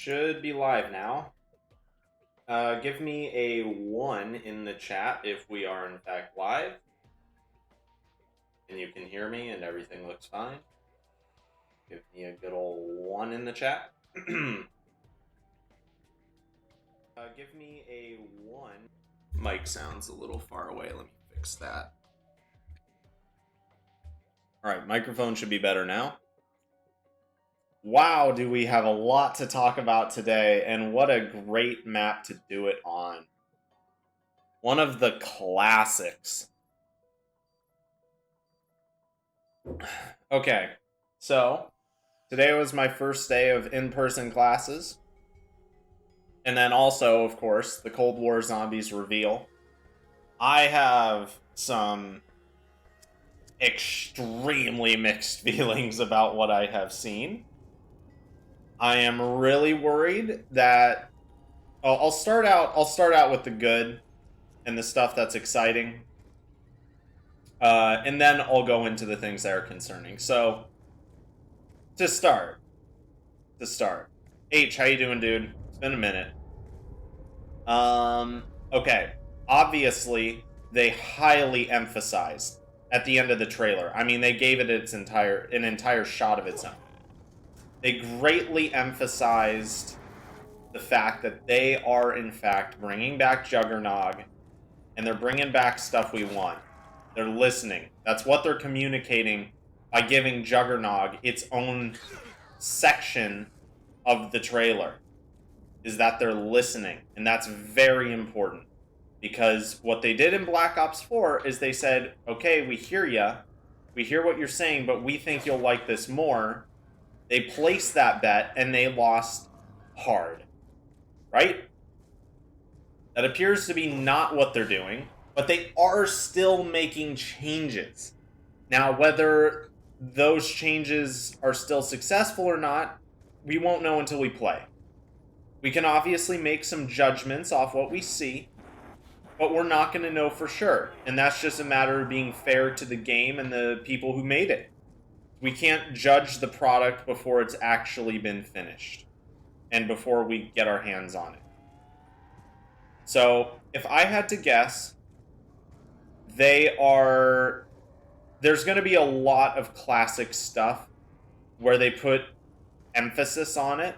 should be live now. Give me a 1 in the chat if we are in fact live. And you can hear me and everything looks fine. Give me a good old 1 in the chat. Give me a 1. Mic sounds a little far away. Let me fix that. Alright, microphone should be better now. Wow, do we have a lot to talk about today, and what a great map to do it on. One of the classics. Okay, so today was my first day of in-person classes. And then also, of course, the Cold War Zombies reveal. I have some extremely mixed feelings about what I have seen. I am really worried that I'll start out with the good and the stuff that's exciting. And then I'll go into the things that are concerning. So to start. H, how you doing, dude? It's been a minute. Okay. Obviously, they highly emphasized at the end of the trailer. I mean, they gave it an entire shot of its own. They greatly emphasized the fact that they are, in fact, bringing back Juggernog, and they're bringing back stuff we want. They're listening. That's what they're communicating by giving Juggernog its own section of the trailer, is that they're listening, and that's very important, because what they did in Black Ops 4 is they said, okay, we hear ya, we hear what you're saying, but we think you'll like this more. They placed that bet, and they lost hard. Right? That appears to be not what they're doing, but they are still making changes. Now, whether those changes are still successful or not, we won't know until we play. We can obviously make some judgments off what we see, but we're not going to know for sure. And that's just a matter of being fair to the game and the people who made it. We can't judge the product before it's actually been finished and before we get our hands on it. So, if I had to guess, there's going to be a lot of classic stuff where they put emphasis on it,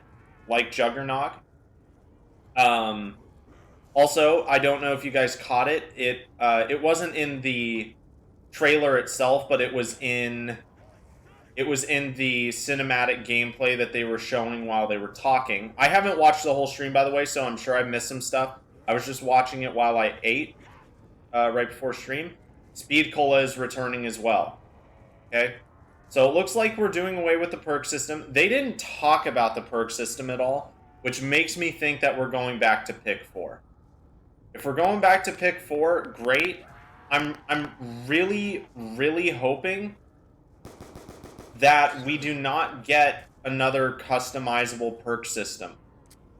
like Juggernog. Also, I don't know if you guys caught it. It wasn't in the trailer itself, but it was in the cinematic gameplay that they were showing while they were talking. I haven't watched the whole stream, by the way, so I'm sure I missed some stuff. I was just watching it while I ate, right before stream. Speed Cola is returning as well. Okay? So it looks like we're doing away with the perk system. They didn't talk about the perk system at all, which makes me think that we're going back to pick 4. If we're going back to pick 4, great. I'm really, really hoping that we do not get another customizable perk system.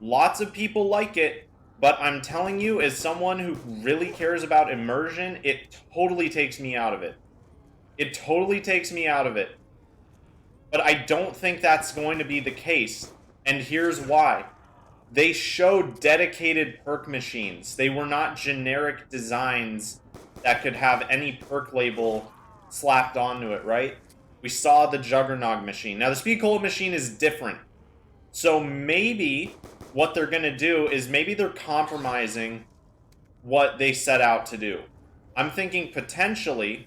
Lots of people like it, but I'm telling you, as someone who really cares about immersion, it totally takes me out of it. It totally takes me out of it. But I don't think that's going to be the case, and here's why. They showed dedicated perk machines. They were not generic designs that could have any perk label slapped onto it, right? We saw the Juggernog machine. Now, the Speed Cola machine is different. So maybe what they're going to do is maybe they're compromising what they set out to do. I'm thinking potentially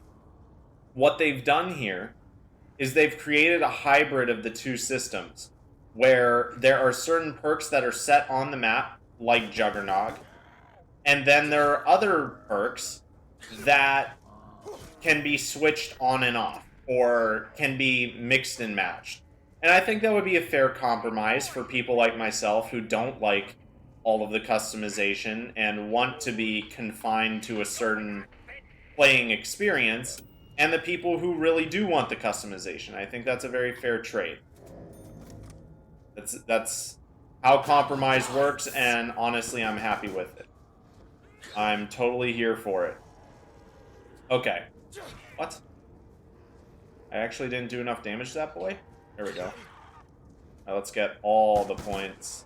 what they've done here is they've created a hybrid of the two systems, where there are certain perks that are set on the map, like Juggernog, and then there are other perks that can be switched on and off, or can be mixed and matched. And I think that would be a fair compromise for people like myself who don't like all of the customization and want to be confined to a certain playing experience, and the people who really do want the customization. I think that's a very fair trade. That's how compromise works, and honestly, I'm happy with it. I'm totally here for it. Okay. What? I actually didn't do enough damage to that boy? There we go. Now let's get all the points.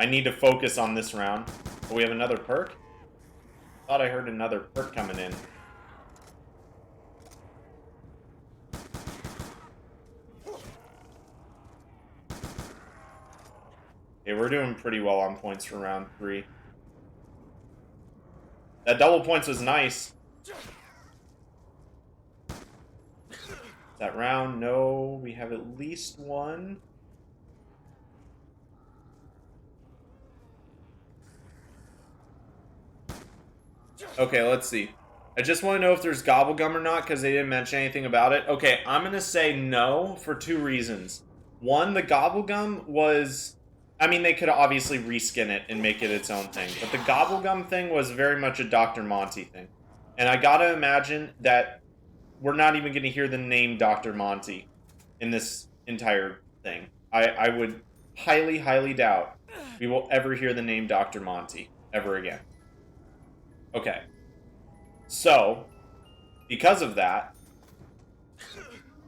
I need to focus on this round. Oh, we have another perk? Thought I heard another perk coming in. Okay, we're doing pretty well on points for round 3. That double points was nice. That round? No, we have at least one. Okay, let's see. I just want to know if there's Gobblegum or not, because they didn't mention anything about it. Okay, I'm going to say no for 2 reasons. One, the Gobblegum was... I mean, they could obviously reskin it and make it its own thing. But the Gobblegum thing was very much a Dr. Monty thing. And I gotta imagine that we're not even going to hear the name Dr. Monty in this entire thing. I would highly, highly doubt we will ever hear the name Dr. Monty ever again. Okay. So, because of that...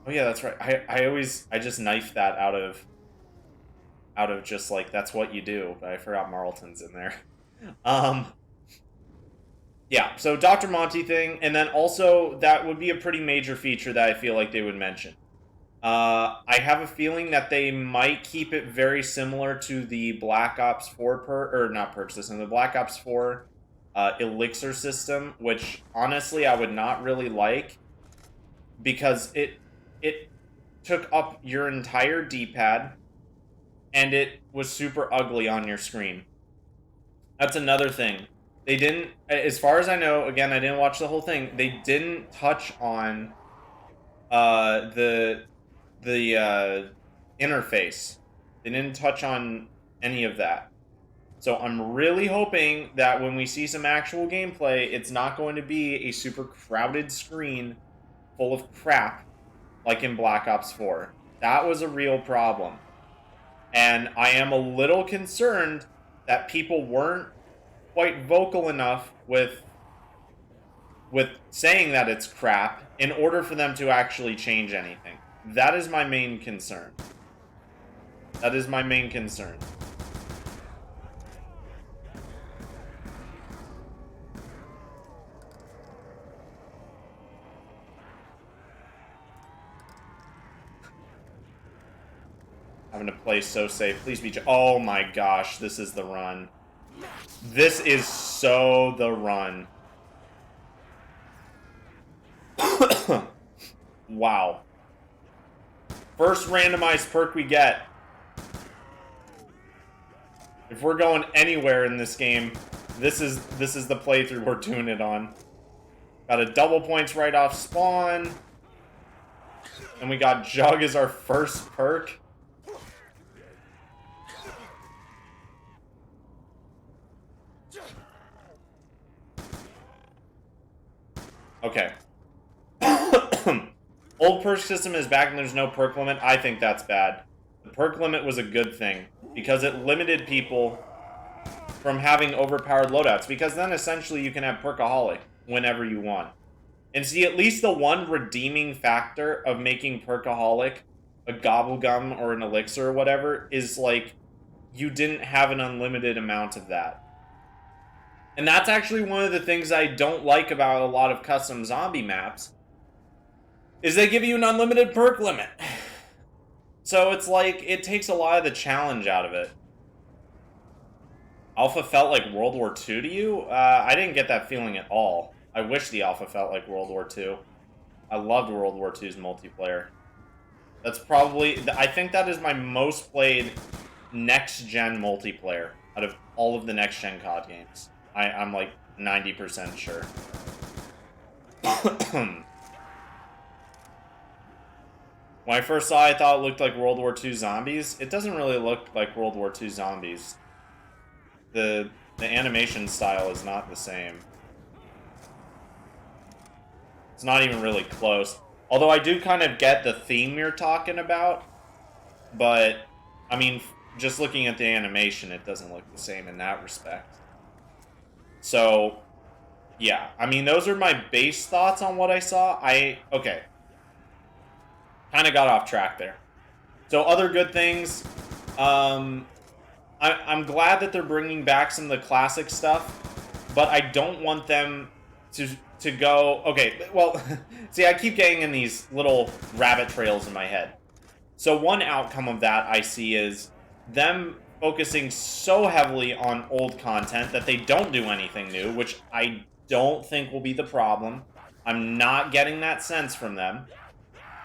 Oh yeah, that's right. I just knifed that out of just like, that's what you do. But I forgot Marlton's in there. Yeah, so Dr. Monty thing, and then also that would be a pretty major feature that I feel like they would mention. I have a feeling that they might keep it very similar to the Black Ops 4 perk system, the Black Ops 4 elixir system, which honestly I would not really like, because it took up your entire D-pad, and it was super ugly on your screen. That's another thing. They didn't, as far as I know, again, I didn't watch the whole thing, they didn't touch on the interface. They didn't touch on any of that. So I'm really hoping that when we see some actual gameplay, it's not going to be a super crowded screen full of crap like in Black Ops 4. That was a real problem. And I am a little concerned that people weren't quite vocal enough with saying that it's crap in order for them to actually change anything. That is my main concern. That is my main concern. Having to play so safe. Please be... Oh my gosh, this is the run. This is so the run. Wow. First randomized perk we get. If we're going anywhere in this game, this is the playthrough we're doing it on. Got a double points right off spawn. And we got Jug as our first perk. Okay. Old perk system is back and there's no perk limit. I think that's bad. The perk limit was a good thing, because it limited people from having overpowered loadouts, because then essentially you can have Perkaholic whenever you want. And see, at least the one redeeming factor of making Perkaholic a Gobblegum or an Elixir or whatever is, like, you didn't have an unlimited amount of that. And that's actually one of the things I don't like about a lot of custom zombie maps, is they give you an unlimited perk limit. So it's like, it takes a lot of the challenge out of it. Alpha felt like World War II to you? I didn't get that feeling at all. I wish the Alpha felt like World War II. I loved World War II's multiplayer. That's probably... I think that is my most played next-gen multiplayer out of all of the next-gen COD games. I'm like 90% sure. When I first saw it, I thought it looked like World War II zombies. It doesn't really look like World War II zombies. The animation style is not the same. It's not even really close. Although I do kind of get the theme you're talking about. But, I mean, just looking at the animation, it doesn't look the same in that respect. So, yeah. I mean, those are my base thoughts on what I saw. Okay. Kind of got off track there. So, other good things. I'm I'm glad that they're bringing back some of the classic stuff, but I don't want them to go. Okay, well, see, I keep getting in these little rabbit trails in my head. So one outcome of that I see is them focusing so heavily on old content that they don't do anything new, which I don't think will be the problem. I'm not getting that sense from them.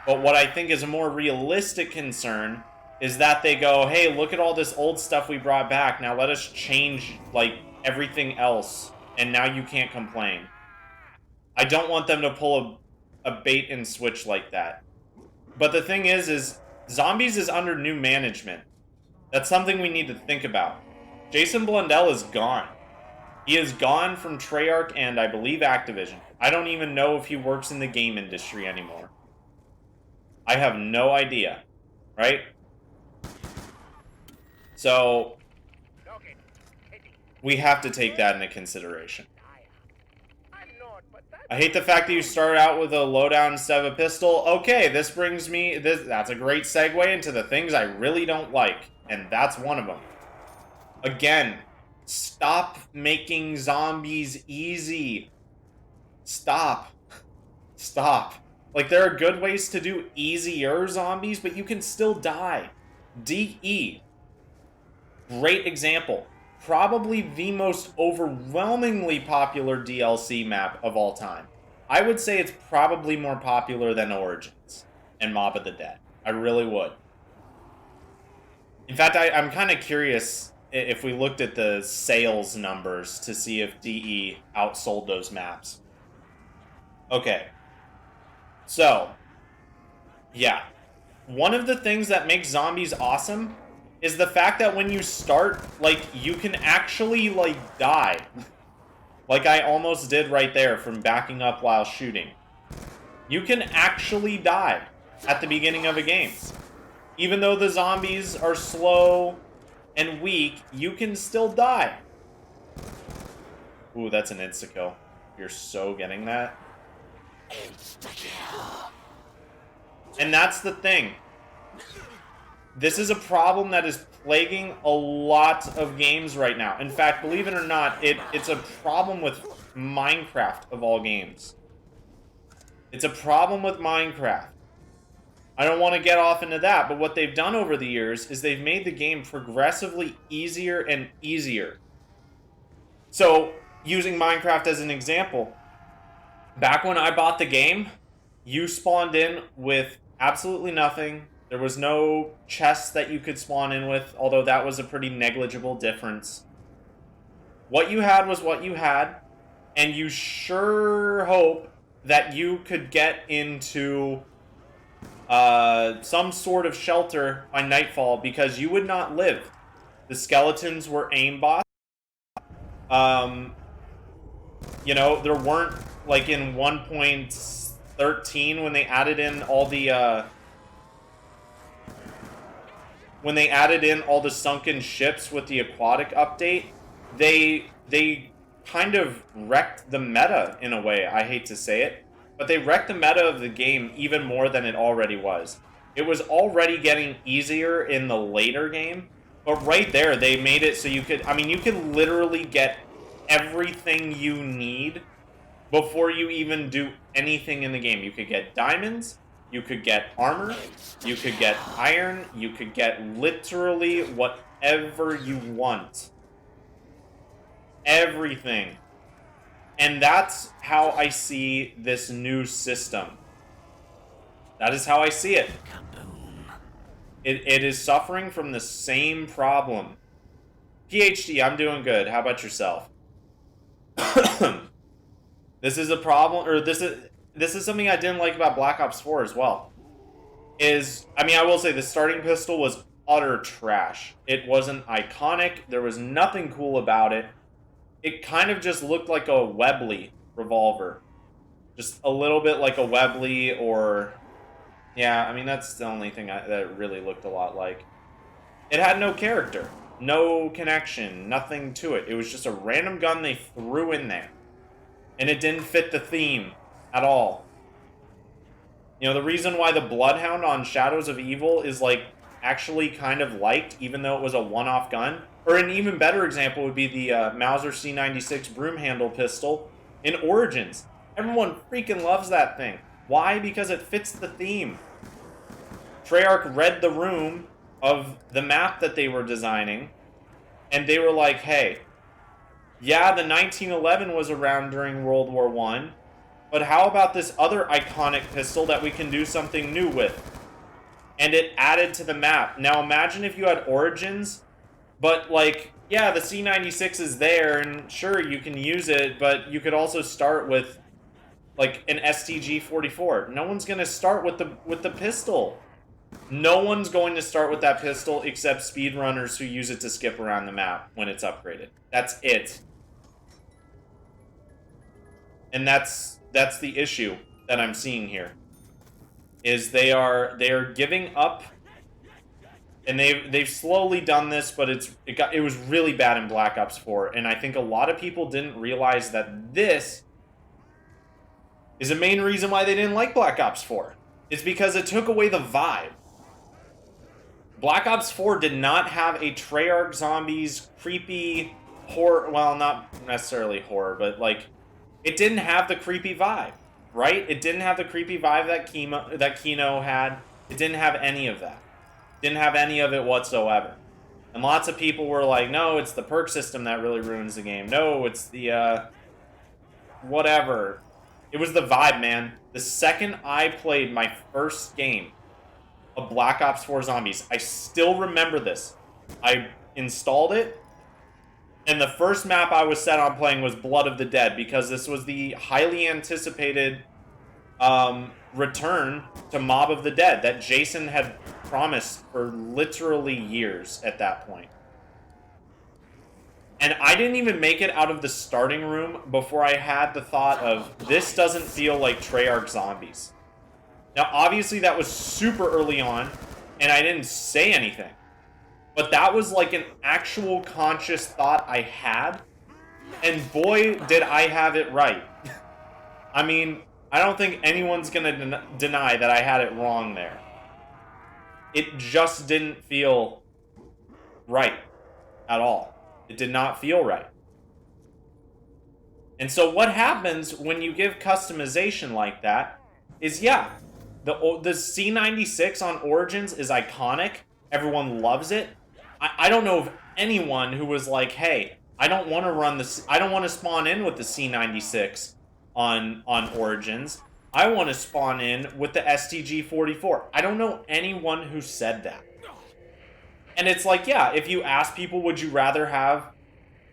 But what I think is a more realistic concern is that they go, hey, look at all this old stuff we brought back. Now let us change, like, everything else. And now you can't complain. I don't want them to pull a bait and switch like that. But the thing is Zombies is under new management. That's something we need to think about. Jason Blundell is gone. He is gone from Treyarch and, I believe, Activision. I don't even know if he works in the game industry anymore. I have no idea, right? So, we have to take that into consideration. I hate the fact that you start out with a lowdown instead of a pistol. Okay, this brings me... that's a great segue into the things I really don't like, and that's one of them. Again, stop making zombies easy. Stop. Stop. Like, there are good ways to do easier zombies, but you can still die. DE. Great example. Probably the most overwhelmingly popular DLC map of all time. I would say it's probably more popular than Origins and Mob of the Dead. I really would. In fact, I'm kind of curious if we looked at the sales numbers to see if DE outsold those maps. Okay. So, yeah. One of the things that makes zombies awesome is the fact that when you start, like, you can actually, like, die. Like I almost did right there from backing up while shooting. You can actually die at the beginning of a game. Even though the zombies are slow and weak, you can still die. Ooh, that's an insta-kill. You're so getting that. And that's the thing. This is a problem that is plaguing a lot of games right now. In fact, believe it or not, it's a problem with Minecraft of all games. It's a problem with Minecraft. I don't want to get off into that, but what they've done over the years is they've made the game progressively easier and easier. So, using Minecraft as an example, back when I bought the game, you spawned in with absolutely nothing. There was no chests that you could spawn in with, although that was a pretty negligible difference. What you had was what you had, and you sure hope that you could get into some sort of shelter by nightfall, because you would not live. The skeletons were aimbots. You know, there weren't, like in 1.13 when they added in all the sunken ships with the aquatic update, they kind of wrecked the meta in a way. I hate to say it, but they wrecked the meta of the game even more than it already was. It was already getting easier in the later game, but right there they made it so you could, I mean, you could literally get everything you need before you even do anything in the game. You could get diamonds, you could get armor, you could get iron, you could get literally whatever you want. Everything. And that's how I see this new system. That is how I see it. It is suffering from the same problem. PhD, I'm doing good. How about yourself? This is a problem, or this is something I didn't like about Black Ops 4 as well. I mean, I will say the starting pistol was utter trash. It wasn't iconic. There was nothing cool about it. It kind of just looked like a Webley revolver. Just a little bit like a Webley, or... yeah, I mean, that's the only thing that really looked a lot like. It had no character. No connection. Nothing to it. It was just a random gun they threw in there. And it didn't fit the theme at all. You know, the reason why the Bloodhound on Shadows of Evil is, like, actually kind of liked, even though it was a one-off gun, Or an even better example would be the Mauser C96 broom handle pistol in Origins. Everyone freaking loves that thing. Why? Because it fits the theme. Treyarch read the room of the map that they were designing, and they were like, hey, yeah, the 1911 was around during World War I, but how about this other iconic pistol that we can do something new with? And it added to the map. Now imagine if you had Origins, but like, yeah, the C96 is there, and sure, you can use it, but you could also start with like an STG-44. No one's gonna start with the pistol. No one's going to start with that pistol except speedrunners who use it to skip around the map when it's upgraded. That's it. And that's the issue that I'm seeing here. Is they are giving up, and they've slowly done this, but it was really bad in Black Ops 4, and I think a lot of people didn't realize that this is the main reason why they didn't like Black Ops 4. It's because it took away the vibe. Black Ops 4 did not have a Treyarch Zombies creepy horror, well, not necessarily horror, but like, it didn't have the creepy vibe, right? It didn't have the creepy vibe that Kino had. It didn't have any of that. Didn't have any of it whatsoever. And lots of people were like, no, it's the perk system that really ruins the game. No, it's the, whatever. It was the vibe, man. The second I played my first game of Black Ops 4 Zombies, I still remember this. I installed it, and the first map I was set on playing was Blood of the Dead, because this was the highly anticipated return to Mob of the Dead that Jason had promised for literally years at that point. And I didn't even make it out of the starting room before I had the thought of, this doesn't feel like Treyarch Zombies. Now, obviously, that was super early on, and I didn't say anything. But that was like an actual conscious thought I had, and boy, did I have it right. I mean, I don't think anyone's gonna deny that I had it wrong there. It just didn't feel right at all. It did not feel right. And so what happens when you give customization like that is, yeah, the C96 on Origins is iconic. Everyone loves it. I don't know of anyone who was like, hey, I don't want to run this. I don't want to spawn in with the C96 on Origins. I want to spawn in with the STG-44. I don't know anyone who said that. And it's like, yeah, if you ask people, would you rather have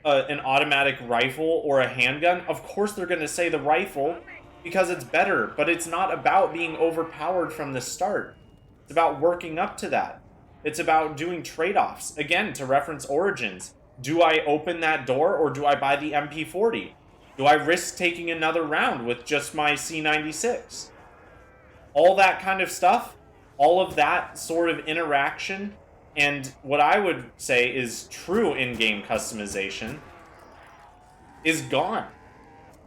an automatic rifle or a handgun? Of course they're going to say the rifle because it's better. But it's not about being overpowered from the start. It's about working up to that. It's about doing trade-offs. Again, to reference Origins. Do I open that door or do I buy the MP40? Do I risk taking another round with just my C96? All that kind of stuff, all of that sort of interaction, and what I would say is true in-game customization, is gone.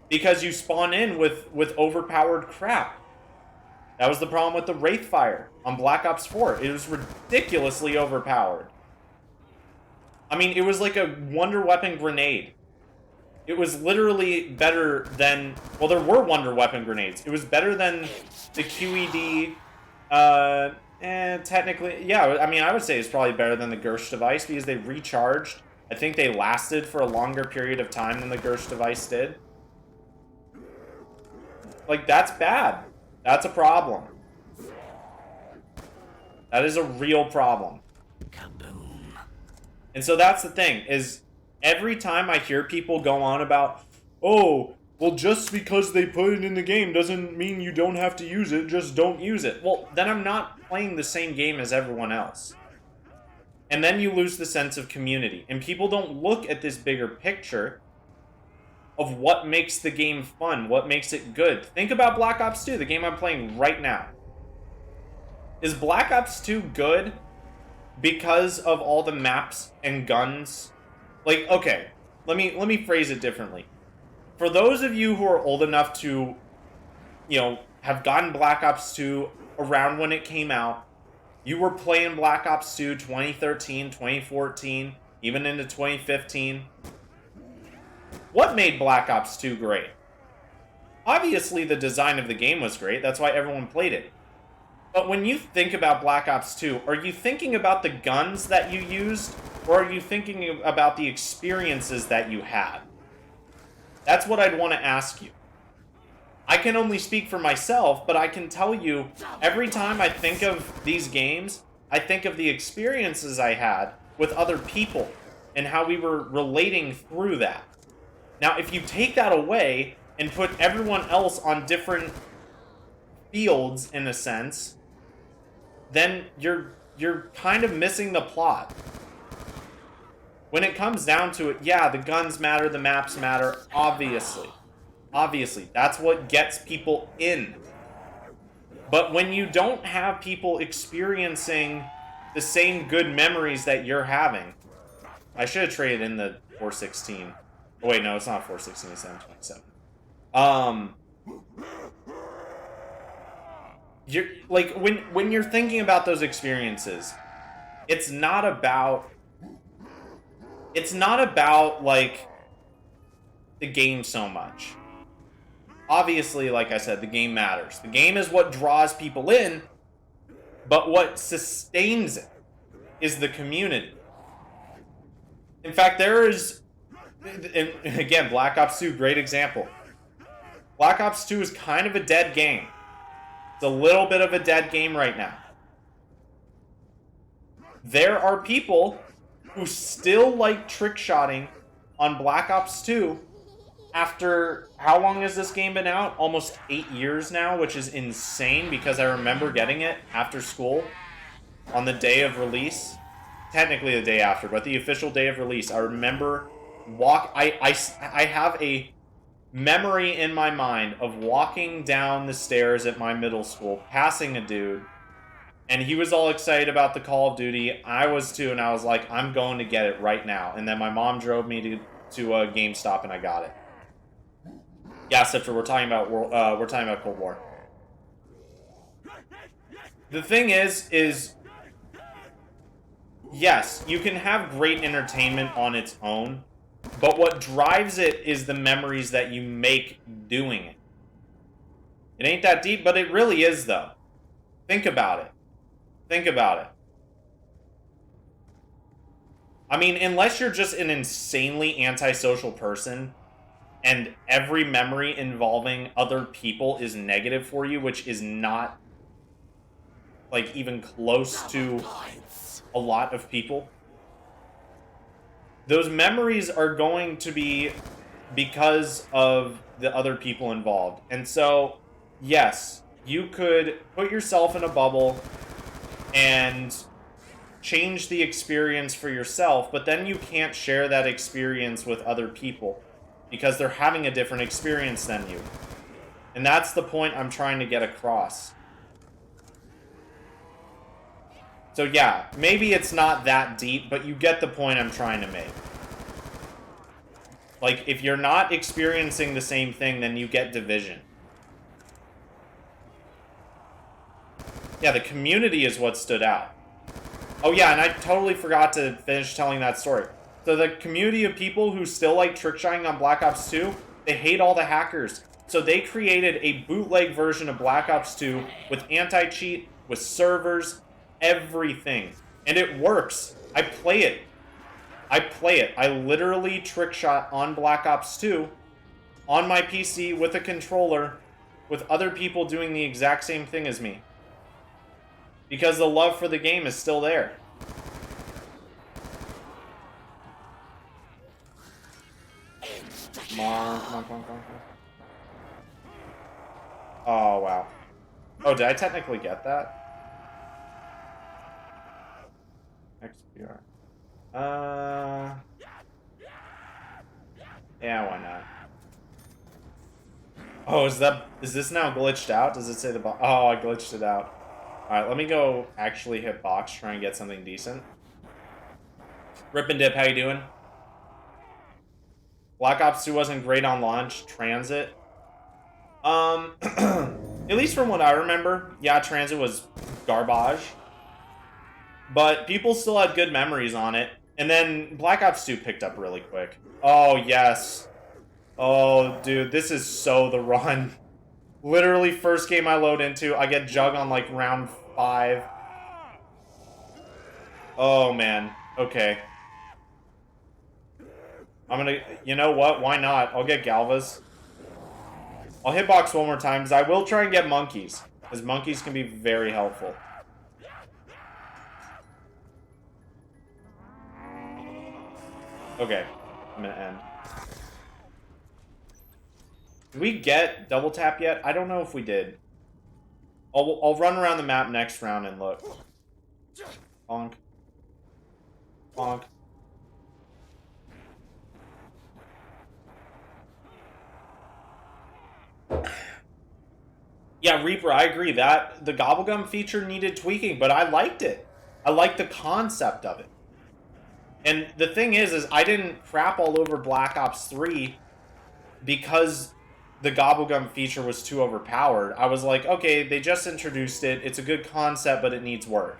Because you spawn in with overpowered crap. That was the problem with the Wraithfire on Black Ops 4. It was ridiculously overpowered. I mean, it was like a Wonder Weapon grenade. It was literally better than... Well, there were Wonder Weapon grenades. It was better than the QED... technically... Yeah, I mean, I would say it's probably better than the Gersh device because they recharged. I think they lasted for a longer period of time than the Gersh device did. Like, that's bad. That's a problem. That is a real problem. Kaboom. And so that's the thing, is every time I hear people go on about, oh, well, just because they put it in the game doesn't mean you don't have to use it, just don't use it. Well, then I'm not playing the same game as everyone else. And then you lose the sense of community. And people don't look at this bigger picture of what makes the game fun, what makes it good. Think about Black Ops 2, the game I'm playing right now. Is Black Ops 2 good because of all the maps and guns? Like, okay, let me phrase it differently. For those of you who are old enough to, you know, have gotten Black Ops 2 around when it came out, you were playing Black Ops 2 2013, 2014, even into 2015. What made Black Ops 2 great? Obviously, the design of the game was great. That's why everyone played it. But when you think about Black Ops 2, are you thinking about the guns that you used, or are you thinking about the experiences that you had? That's what I'd want to ask you. I can only speak for myself, but I can tell you, every time I think of these games, I think of the experiences I had with other people and how we were relating through that. Now, if you take that away and put everyone else on different fields, in a sense, then you're kind of missing the plot. When it comes down to it, yeah, the guns matter, the maps matter, obviously. Obviously, that's what gets people in. But when you don't have people experiencing the same good memories that you're having... I should have traded in the 416. Oh, wait, no, it's not 416, it's 727. You're like, when you're thinking about those experiences, it's not about like the game so much. Obviously, like I said, the game matters. The game is what draws people in, but what sustains it is the community. In fact, there is, and again, Black Ops 2, great example. Black Ops 2 is kind of a dead game. It's a little bit of a dead game right now. There are people who still like trick-shotting on Black Ops 2 after, how long has this game been out? Almost 8 years now, which is insane because I remember getting it after school on the day of release. Technically the day after, but the official day of release. I remember I have a memory in my mind of walking down the stairs at my middle school, passing a dude, and he was all excited about the Call of Duty. I was too, and I was like, I'm going to get it right now. And then my mom drove me to a GameStop, and I got it. Yeah, Sifter, we're talking about Cold War. The thing is yes, you can have great entertainment on its own, but what drives it is the memories that you make doing it. It ain't that deep, but it really is, though. Think about it. Think about it. I mean, unless you're just an insanely antisocial person, and every memory involving other people is negative for you, which is not, like, even close to a lot of people, those memories are going to be because of the other people involved. And so, yes, you could put yourself in a bubble and change the experience for yourself, but then you can't share that experience with other people because they're having a different experience than you. And that's the point I'm trying to get across. So yeah, maybe it's not that deep, but you get the point I'm trying to make. Like, if you're not experiencing the same thing, then you get division. Yeah, the community is what stood out. Oh yeah, and I totally forgot to finish telling that story. So the community of people who still like trick-shotting on Black Ops 2, they hate all the hackers. So they created a bootleg version of Black Ops 2 with anti-cheat, with servers, everything. And it works. I play it. I literally trick-shot on Black Ops 2 on my PC with a controller with other people doing the exact same thing as me. Because the love for the game is still there. Come on. Oh, wow. Oh, did I technically get that? XPR. Yeah, why not? Oh, is this now glitched out? Does it say the box? Oh, I glitched it out. Alright, let me go actually hit box, try and get something decent. Rip and Dip, how you doing? Black Ops 2 wasn't great on launch. Transit. At least from what I remember, yeah, Transit was garbage. But people still had good memories on it. And then Black Ops 2 picked up really quick. Oh, yes. Oh, dude, this is so the run. Literally, first game I load into, I get Jug on, like, round 5. Oh, man. Okay. I'm gonna... You know what? Why not? I'll get Galvas. I'll hitbox one more time, because I will try and get monkeys. Because monkeys can be very helpful. Okay. I'm gonna end. Did we get double tap yet? I don't know if we did. I'll run around the map next round and look. Bonk. Bonk. Yeah, Reaper, I agree that the Gobblegum feature needed tweaking, but I liked it. I liked the concept of it. And the thing is I didn't crap all over Black Ops 3 because the Gobblegum feature was too overpowered. I was like, okay, they just introduced it. It's a good concept, but it needs work.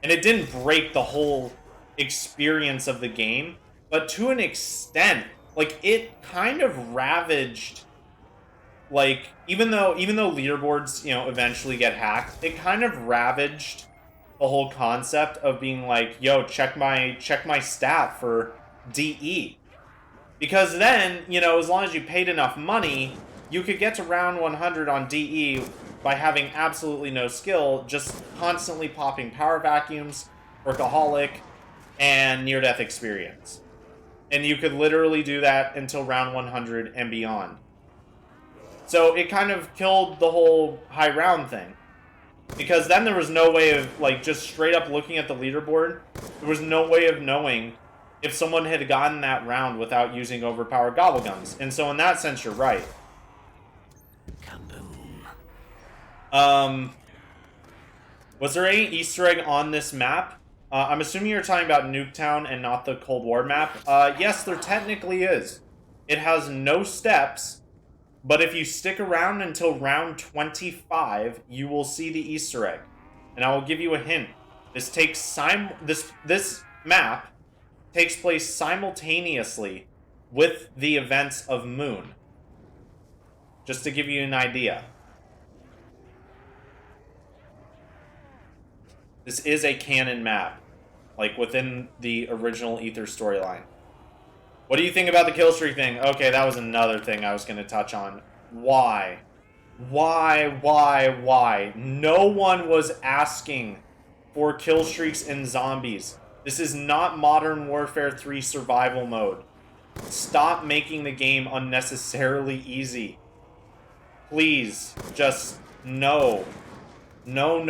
And it didn't break the whole experience of the game, but to an extent, like, it kind of ravaged, like, even though leaderboards, you know, eventually get hacked, it kind of ravaged the whole concept of being like, yo, check my stat for DE. Because then, you know, as long as you paid enough money, you could get to round 100 on DE by having absolutely no skill, just constantly popping power vacuums, workaholic, and near-death experience. And you could literally do that until round 100 and beyond. So it kind of killed the whole high round thing. Because then there was no way of, like, just straight up looking at the leaderboard. There was no way of knowing if someone had gotten that round without using overpowered gobblegums. And so in that sense, you're right. Was there any Easter egg on this map? I'm assuming you're talking about Nuketown and not the Cold War map. Yes, there technically is. It has no steps, but if you stick around until round 25, you will see the Easter egg. And I will give you a hint. This takes this map takes place simultaneously with the events of Moon. Just to give you an idea. This is a canon map, like within the original Ether storyline. What do you think about the kill streak thing? Okay, that was another thing I was going to touch on. Why? Why? No one was asking for kill streaks in zombies. This is not Modern Warfare 3 survival mode. Stop making the game unnecessarily easy. Please, just no. No.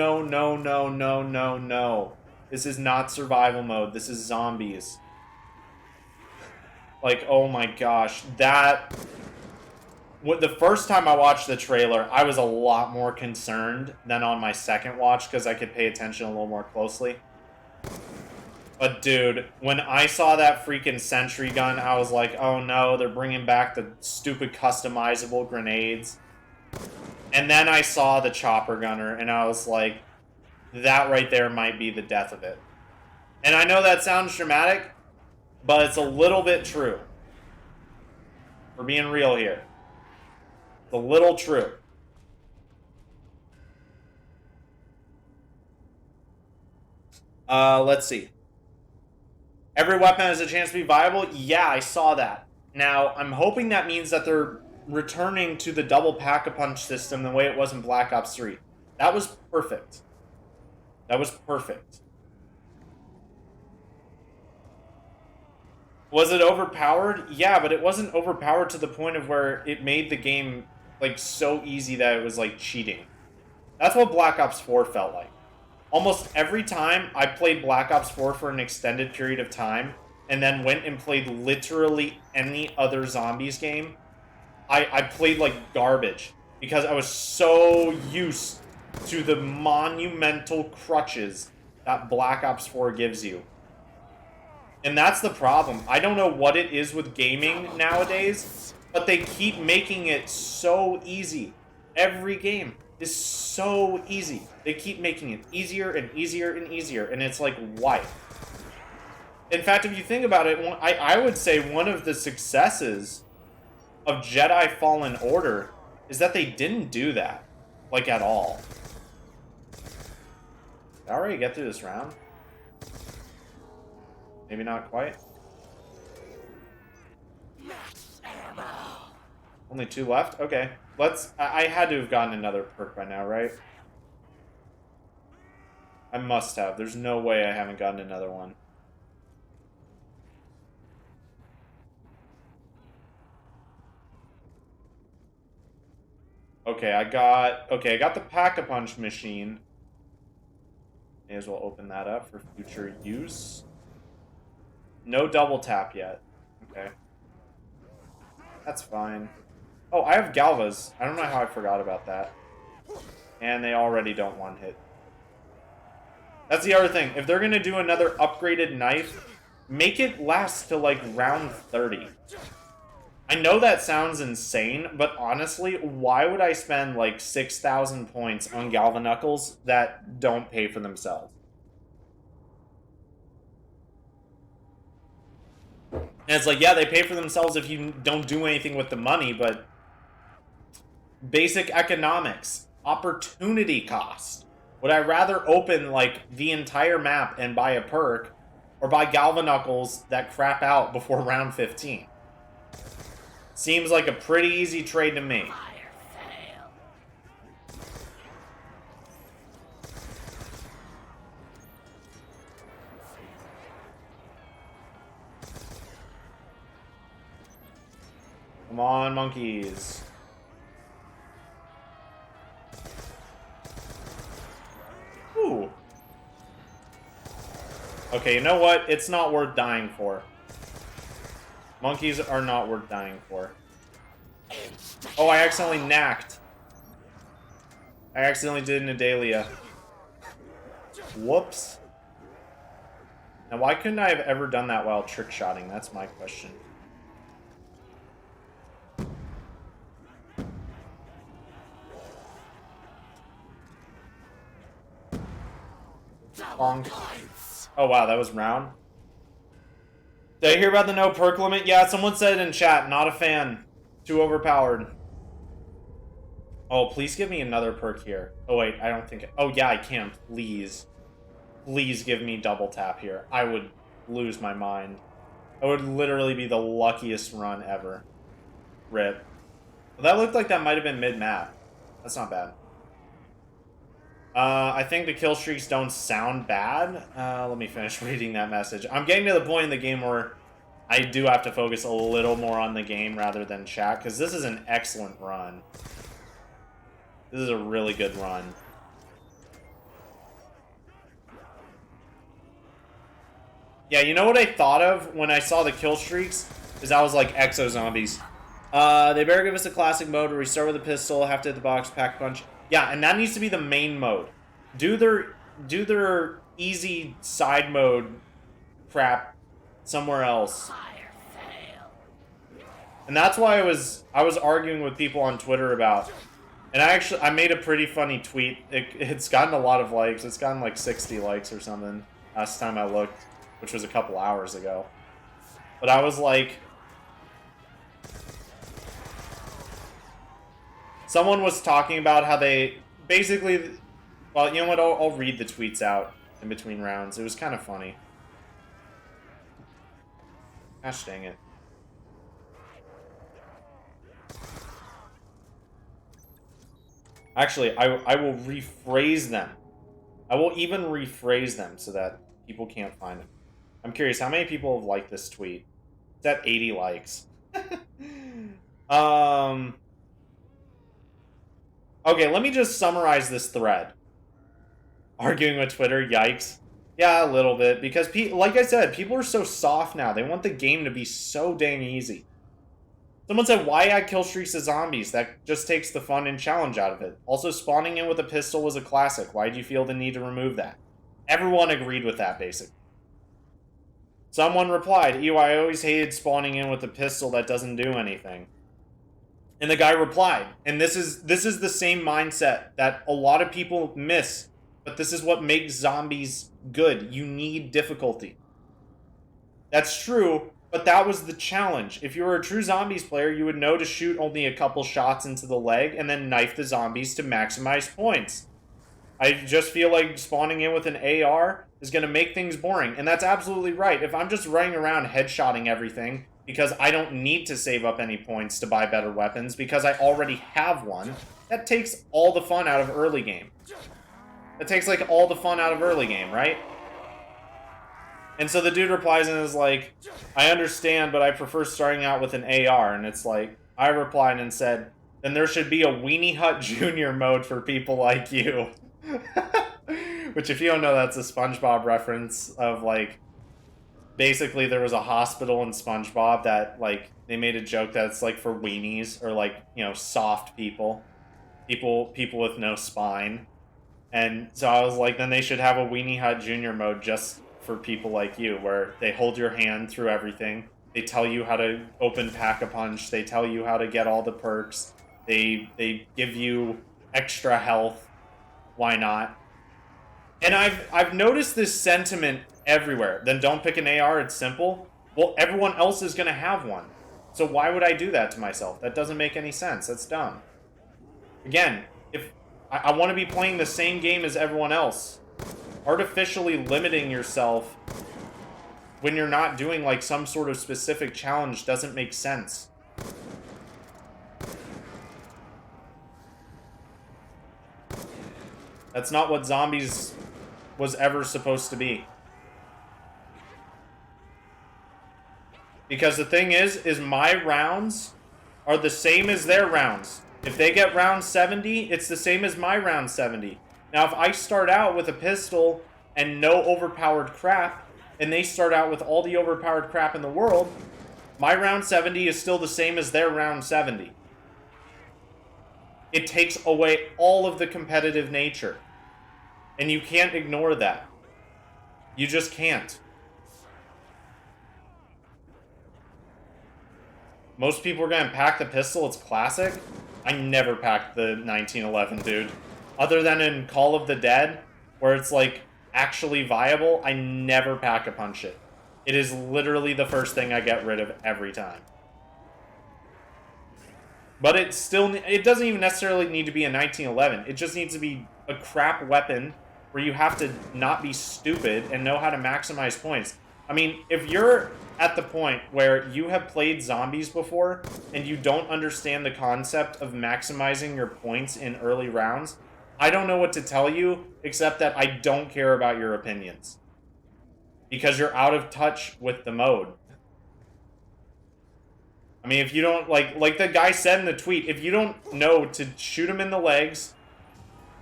This is not survival mode. This is zombies. Like, oh my gosh. The first time I watched the trailer, I was a lot more concerned than on my second watch because I could pay attention a little more closely. But dude, when I saw that freaking sentry gun, I was like, oh no, they're bringing back the stupid customizable grenades. And then I saw the chopper gunner, and I was like, that right there might be the death of it. And I know that sounds dramatic, but it's a little bit true. We're being real here. It's a little true. Let's see. Every weapon has a chance to be viable? Yeah, I saw that. Now, I'm hoping that means that they're returning to the double pack-a-punch system the way it was in Black Ops 3. That was perfect. That was perfect. Was it overpowered? Yeah, but it wasn't overpowered to the point of where it made the game, like, so easy that it was, like, cheating. That's what Black Ops 4 felt like. Almost every time I played Black Ops 4 for an extended period of time, and then went and played literally any other zombies game, I played like garbage. Because I was so used to the monumental crutches that Black Ops 4 gives you. And that's the problem. I don't know what it is with gaming nowadays, but they keep making it so easy. Every game is so easy. They keep making it easier and easier and easier, and it's like, why? In fact, if you think about it, I would say one of the successes of Jedi Fallen Order is that they didn't do that, like, at all. Did I already get through this round? Maybe not quite. Only 2 left? Okay. I had to have gotten another perk by now, right? I must have. There's no way I haven't gotten another one. Okay, I got the Pack-a-Punch machine. May as well open that up for future use. No double tap yet. Okay. That's fine. Oh, I have Galvas. I don't know how I forgot about that. And they already don't one-hit. That's the other thing. If they're going to do another upgraded knife, make it last to, like, round 30. I know that sounds insane, but honestly, why would I spend, like, 6,000 points on Galvanuckles that don't pay for themselves? And it's like, yeah, they pay for themselves if you don't do anything with the money, but basic economics, opportunity cost. Would I rather open, like, the entire map and buy a perk, or buy Galvanuckles that crap out before round 15? Seems like a pretty easy trade to me. Come on, monkeys. Ooh. Okay, you know what? It's not worth dying for. Monkeys are not worth dying for. Oh, I accidentally knacked. I accidentally did an Adalia. Whoops. Now, why couldn't I have ever done that while trick-shotting? That's my question. Bonk. Oh, wow, that was round. Did I hear about the no perk limit? Yeah, someone said in chat, not a fan. Too overpowered. Oh, please give me another perk here. Oh, wait, I don't think... Oh, yeah, I can. Please. Please give me double tap here. I would lose my mind. That would literally be the luckiest run ever. Rip. Well, that looked like that might have been mid-map. That's not bad. I think the kill streaks don't sound bad. Let me finish reading that message. I'm getting to the point in the game where I do have to focus a little more on the game rather than chat, because this is an excellent run. This is a really good run. Yeah, you know what I thought of when I saw the kill streaks? Is I was like, Exo Zombies. They better give us a classic mode where we start with a pistol, have to hit the box, pack punch. Yeah, and that needs to be the main mode. Do their easy side mode crap somewhere else. And that's why I was arguing with people on Twitter about. And I made a pretty funny tweet. It's gotten a lot of likes. It's gotten like 60 likes or something last time I looked, which was a couple hours ago. But I was like, someone was talking about how they basically, well, you know what, I'll read the tweets out in between rounds. It was kind of funny. Gosh dang it. Actually, I will rephrase them. I will even rephrase them so that people can't find them. I'm curious, how many people have liked this tweet? It's at 80 likes. Okay, let me just summarize this thread. Arguing with Twitter, yikes. Yeah, a little bit, because, like I said, people are so soft now. They want the game to be so dang easy. Someone said, why add kill streaks to zombies? That just takes the fun and challenge out of it. Also, spawning in with a pistol was a classic. Why do you feel the need to remove that? Everyone agreed with that, basically. Someone replied, ew, I always hated spawning in with a pistol that doesn't do anything. And the guy replied, and this is the same mindset that a lot of people miss, but this is what makes zombies good. You need difficulty. That's true, but that was the challenge. If you were a true zombies player, you would know to shoot only a couple shots into the leg and then knife the zombies to maximize points. I just feel like spawning in with an AR is going to make things boring, and that's absolutely right. If I'm just running around headshotting everything because I don't need to save up any points to buy better weapons because I already have one, that takes all the fun out of early game. That takes, like, all the fun out of early game, right? And so the dude replies and is like, I understand, but I prefer starting out with an AR. And it's like, I replied and said, then there should be a Weenie Hut Jr. mode for people like you. Which, if you don't know, that's a SpongeBob reference of, like, basically there was a hospital in SpongeBob that, like, they made a joke that it's, like, for weenies, or, like, you know, soft people. People with no spine. And so I was like, then they should have a Weenie Hut Jr. mode just for people like you, where they hold your hand through everything. They tell you how to open Pack-a-Punch. They tell you how to get all the perks. They give you extra health. Why not? And I've noticed this sentiment everywhere. Then don't pick an AR, it's simple. Well, everyone else is going to have one. So why would I do that to myself? That doesn't make any sense. That's dumb. Again, if I want to be playing the same game as everyone else, artificially limiting yourself when you're not doing, like, some sort of specific challenge doesn't make sense. That's not what zombies was ever supposed to be. Because the thing is my rounds are the same as their rounds. If they get round 70, it's the same as my round 70. Now, if I start out with a pistol and no overpowered crap, and they start out with all the overpowered crap in the world, my round 70 is still the same as their round 70. It takes away all of the competitive nature. And you can't ignore that. You just can't. Most people are going to pack the pistol. It's classic. I never packed the 1911, dude. Other than in Call of the Dead, where it's, like, actually viable, I never Pack-a-Punch it. It is literally the first thing I get rid of every time. But it doesn't even necessarily need to be a 1911. It just needs to be a crap weapon where you have to not be stupid and know how to maximize points. I mean, if you're at the point where you have played zombies before and you don't understand the concept of maximizing your points in early rounds, I don't know what to tell you, except that I don't care about your opinions. Because you're out of touch with the mode. I mean, if you don't, like the guy said in the tweet, if you don't know to shoot him in the legs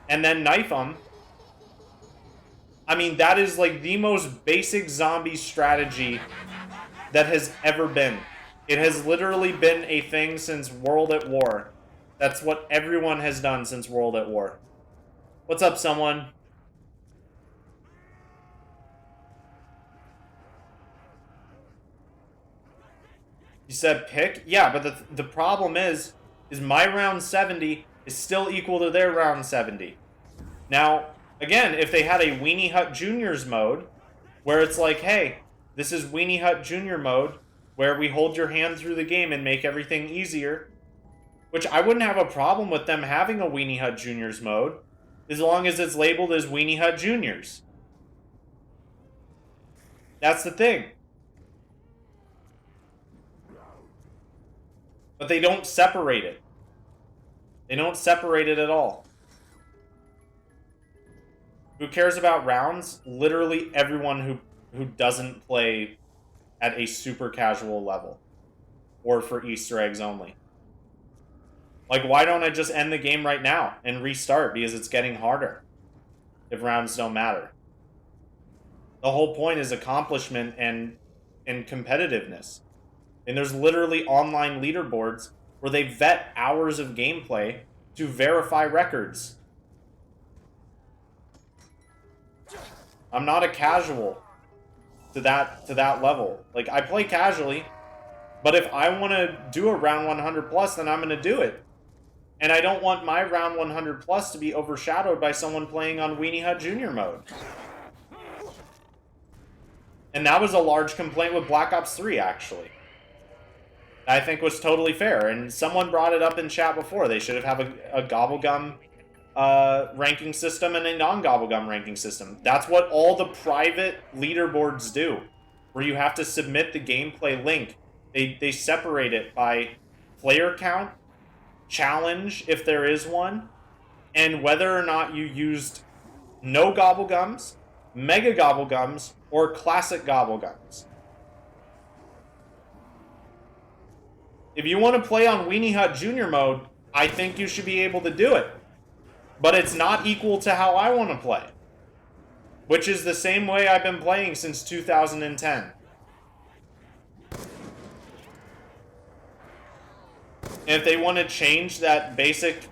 and then knife him, I mean, that is, like, the most basic zombie strategy that has ever been. It has literally been a thing since World at War. That's what everyone has done since World at War. What's up, someone? You said pick? Yeah, but the problem is my round 70 is still equal to their round 70. Now, again, if they had a Weenie Hut Juniors mode, where it's like, hey, this is Weenie Hut Junior mode, where we hold your hand through the game and make everything easier, which I wouldn't have a problem with them having a Weenie Hut Juniors mode, as long as it's labeled as Weenie Hut Juniors. That's the thing. But they don't separate it. They don't separate it at all. Who cares about rounds? Literally everyone who doesn't play at a super casual level. Or for Easter eggs only. Like, why don't I just end the game right now and restart? Because it's getting harder. If rounds don't matter. The whole point is accomplishment and competitiveness. And there's literally online leaderboards where they vet hours of gameplay to verify records. I'm not a casual to that level. Like, I play casually, but if I want to do a round 100 plus, then I'm going to do it. And I don't want my round 100 plus to be overshadowed by someone playing on Weenie Hut Junior mode. And that was a large complaint with Black Ops 3, actually. I think was totally fair. And someone brought it up in chat before. They should have a Gobblegum ranking system and a non-Gobblegum ranking system. That's what all the private leaderboards do, where you have to submit the gameplay link. They separate it by player count, challenge, if there is one, and whether or not you used no Gobblegums, Mega Gobblegums, or Classic Gobblegums. If you want to play on Weenie Hut Junior mode, I think you should be able to do it. But it's not equal to how I want to play. Which is the same way I've been playing since 2010. And if they want to change that basic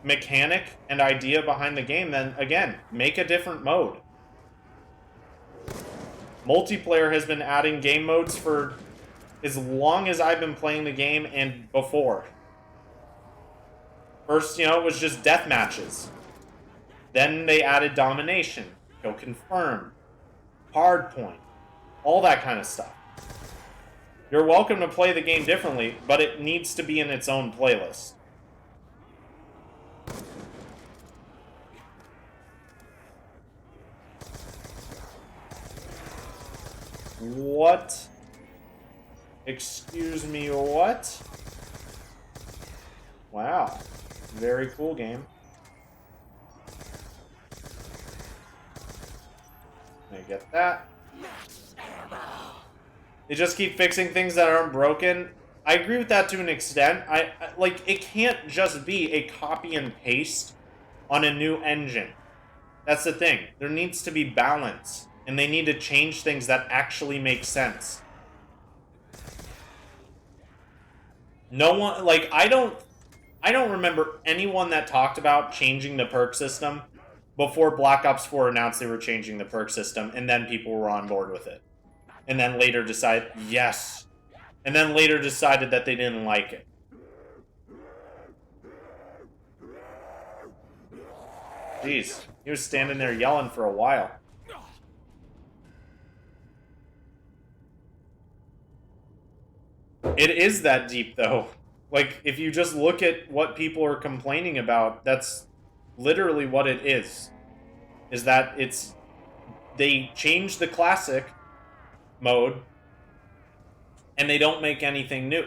mechanic and idea behind the game, then again, make a different mode. Multiplayer has been adding game modes for as long as I've been playing the game and before. First, it was just death matches. Then they added domination, confirm, hardpoint, all that kind of stuff. You're welcome to play the game differently, but it needs to be in its own playlist. What? Excuse me, what? Wow. Very cool game. I get that. They just keep fixing things that aren't broken. I agree with that to an extent. I like, it can't just be a copy and paste on a new engine. That's the thing. There needs to be balance, and they need to change things that actually make sense. No one, like, I don't remember anyone that talked about changing the perk system before Black Ops 4 announced they were changing the perk system, and then people were on board with it. And then later decided, yes. And then later decided that they didn't like it. Jeez, he was standing there yelling for a while. It is that deep, though. Like, if you just look at what people are complaining about, that's literally what it is. Is that they changed the classic mode, and they don't make anything new.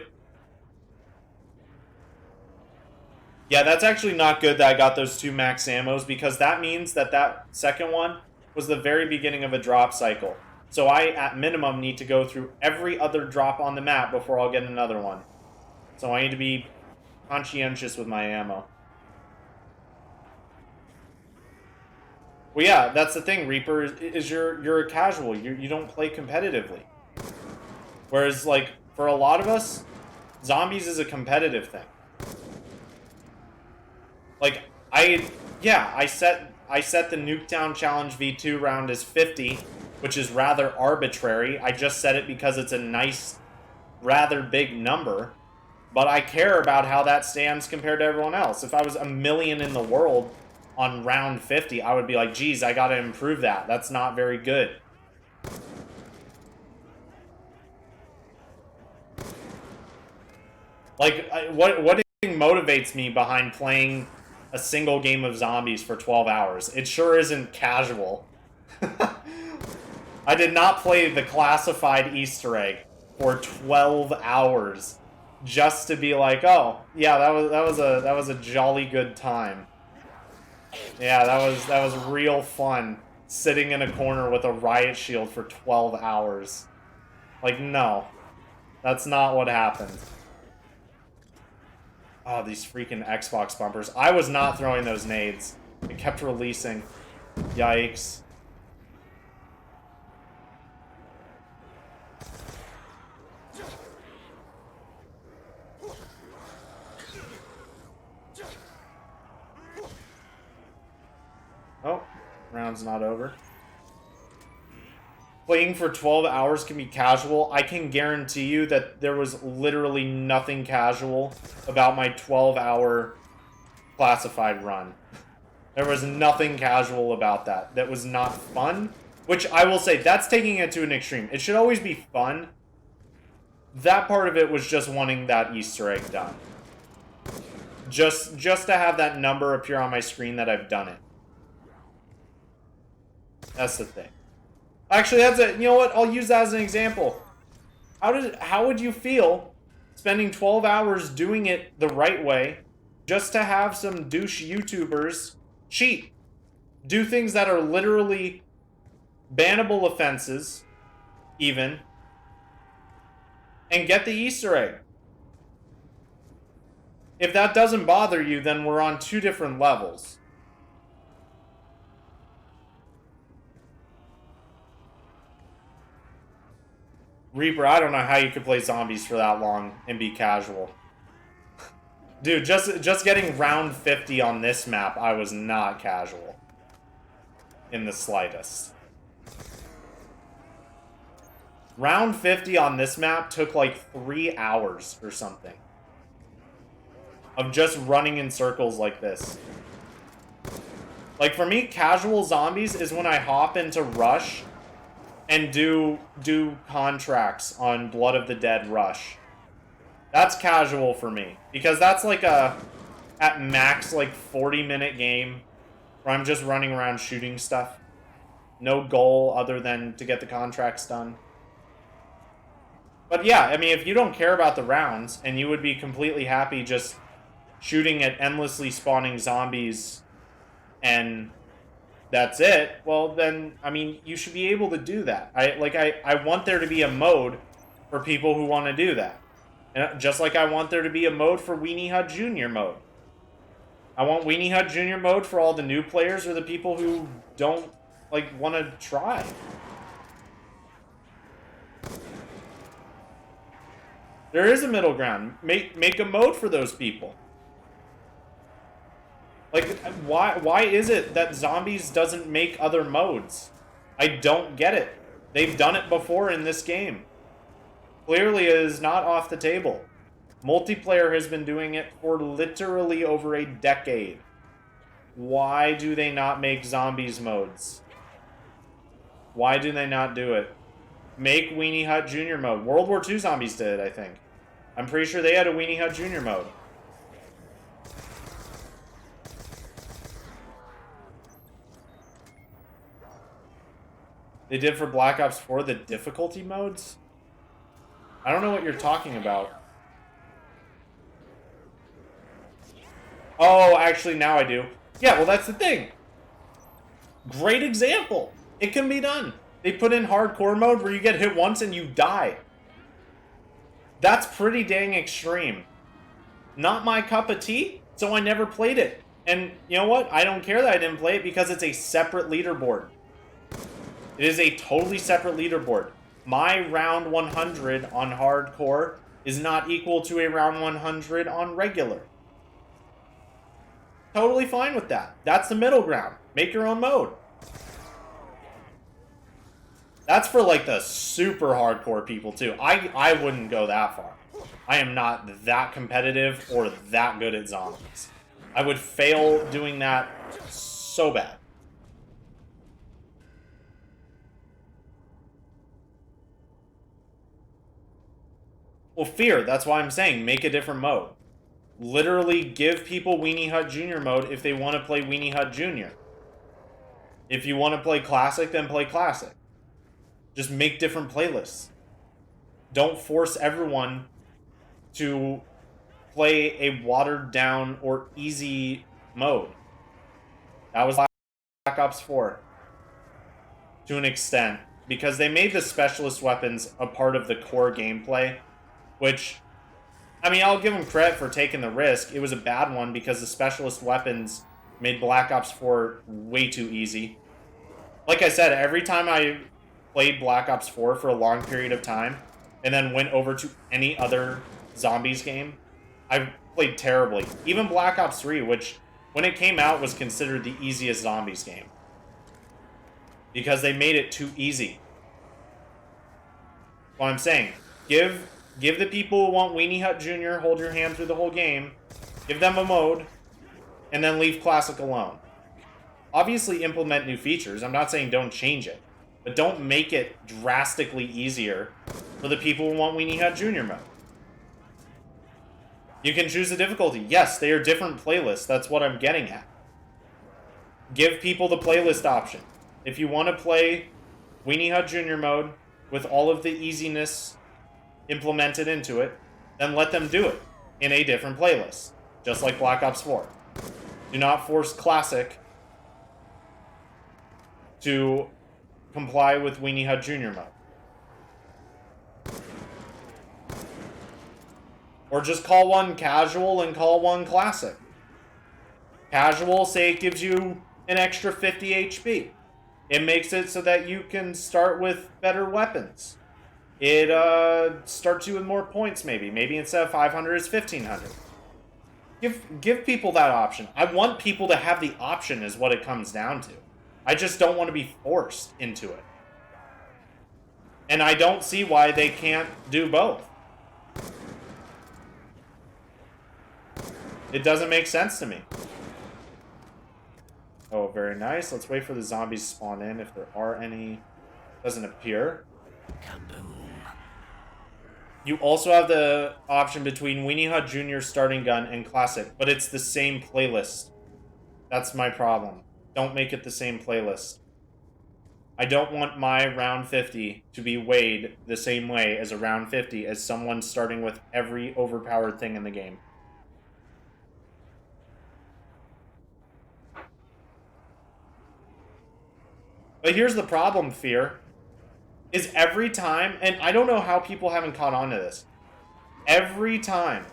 Yeah, that's actually not good that I got those 2 max ammos, because that means that second one was the very beginning of a drop cycle. So I, at minimum, need to go through every other drop on the map before I'll get another one. So I need to be conscientious with my ammo. Well, yeah, that's the thing, Reaper, is you're a casual. You don't play competitively. Whereas, like, for a lot of us, zombies is a competitive thing. Like, I set the Nuketown Challenge V2 round as 50, which is rather arbitrary. I just set it because it's a nice, rather big number. But I care about how that stands compared to everyone else. If I was a million in the world on round 50, I would be like, geez, I gotta improve that. That's not very good. Like, what motivates me behind playing a single game of zombies for 12 hours? It sure isn't casual. I did not play the classified Easter egg for 12 hours just to be like, oh, yeah, that was a jolly good time. Yeah, that was real fun, sitting in a corner with a riot shield for 12 hours. Like, no. That's not what happened. Oh, these freaking Xbox bumpers. I was not throwing those nades. It kept releasing. Yikes. Oh, round's not over. Playing for 12 hours can be casual. I can guarantee you that there was literally nothing casual about my 12-hour classified run. There was nothing casual about that. That was not fun. Which I will say, that's taking it to an extreme. It should always be fun. That part of it was just wanting that Easter egg done. Just to have that number appear on my screen that I've done it. That's the thing. Actually, that's it. You know what? I'll use that as an example. How would you feel spending 12 hours doing it the right way just to have some douche YouTubers cheat? Do things that are literally bannable offenses, even, and get the Easter egg. If that doesn't bother you, then we're on two different levels. Reaper, I don't know how you could play zombies for that long and be casual. Dude, just getting round 50 on this map, I was not casual. In the slightest. Round 50 on this map took like 3 hours or something. Of just running in circles like this. Like for me, casual zombies is when I hop into Rush and do contracts on Blood of the Dead Rush. That's casual for me. Because that's like a, at max, like 40-minute game where I'm just running around shooting stuff. No goal other than to get the contracts done. But yeah, I mean, if you don't care about the rounds, and you would be completely happy just shooting at endlessly spawning zombies, and that's it, well then, I mean, you should be able to do that. I want there to be a mode for people who want to do that. And just like I want there to be a mode for Weenie Hut Jr. mode. I want Weenie Hut Jr. mode for all the new players or the people who don't, like, want to try. There is a middle ground. Make a mode for those people. Like, why is it that Zombies doesn't make other modes? I don't get it. They've done it before in this game. Clearly it is not off the table. Multiplayer has been doing it for literally over a decade. Why do they not make Zombies modes? Why do they not do it? Make Weenie Hut Jr. mode. World War II Zombies did it, I think. I'm pretty sure they had a Weenie Hut Jr. mode. They did for Black Ops 4 the difficulty modes? I don't know what you're talking about. Oh, actually, now I do. Yeah, well, that's the thing. Great example. It can be done. They put in hardcore mode where you get hit once and you die. That's pretty dang extreme. Not my cup of tea, so I never played it. And you know what? I don't care that I didn't play it because it's a separate leaderboard. It is a totally separate leaderboard. My round 100 on hardcore is not equal to a round 100 on regular. Totally fine with that. That's the middle ground. Make your own mode. That's for like the super hardcore people too. I wouldn't go that far. I am not that competitive or that good at zombies. I would fail doing that so bad. Well, Fear, that's why I'm saying make a different mode. Literally give people Weenie Hut Jr. mode if they want to play Weenie Hut Jr. If you want to play Classic, then play Classic. Just make different playlists. Don't force everyone to play a watered down or easy mode. That was Black Ops 4. To an extent. Because they made the specialist weapons a part of the core gameplay. Which, I mean, I'll give them credit for taking the risk. It was a bad one because the specialist weapons made Black Ops 4 way too easy. Like I said, every time I played Black Ops 4 for a long period of time, and then went over to any other Zombies game, I played terribly. Even Black Ops 3, which, when it came out, was considered the easiest Zombies game. Because they made it too easy. What I'm saying, give the people who want Weenie Hut Jr. hold your hand through the whole game, give them a mode, and then leave Classic alone. Obviously implement new features. I'm not saying don't change it. but don't make it drastically easier for the people who want Weenie Hut Junior mode. You can choose the difficulty. Yes, they are different playlists. That's what I'm getting at. Give people the playlist option. If you want to play Weenie Hut Junior mode with all of the easiness implemented into it, then let them do it in a different playlist, just like Black Ops 4. Do not force Classic to comply with Weenie Hut Junior mode. Or just call one casual and call one classic. Casual, say it gives you an extra 50 HP. It makes it so that you can start with better weapons. It starts you with more points, maybe. Maybe instead of 500, it's 1,500. Give people that option. I want people to have the option is what it comes down to. I just don't want to be forced into it. And I don't see why they can't do both. It doesn't make sense to me. Oh, very nice. Let's wait for the zombies to spawn in if there are any. Doesn't appear. Kaboom. You also have the option between Weenie Hut Junior starting gun and classic, but it's the same playlist. That's my problem. Don't make it the same playlist. I don't want my round 50 to be weighed the same way as a round 50 as someone starting with every overpowered thing in the game. But here's the problem, Fear. Is every time, and I don't know how people haven't caught on to this, every time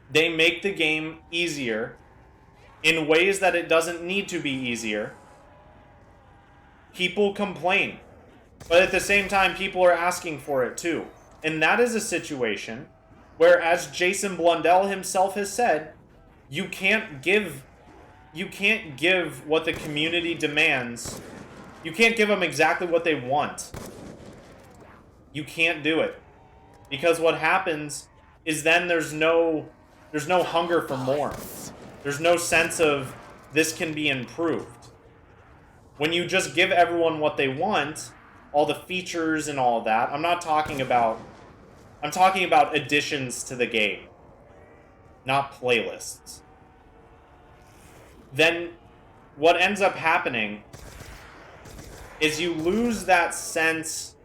they make the game easier in ways that it doesn't need to be easier, people complain. But at the same time, people are asking for it too. And that is a situation where, as Jason Blundell himself has said, you can't give what the community demands. You can't give them exactly what they want. You can't do it. Because what happens is then there's no hunger for more. There's no sense of this can be improved. When you just give everyone what they want, all the features and all of that, I'm talking about additions to the game, not playlists. Then what ends up happening is you lose that sense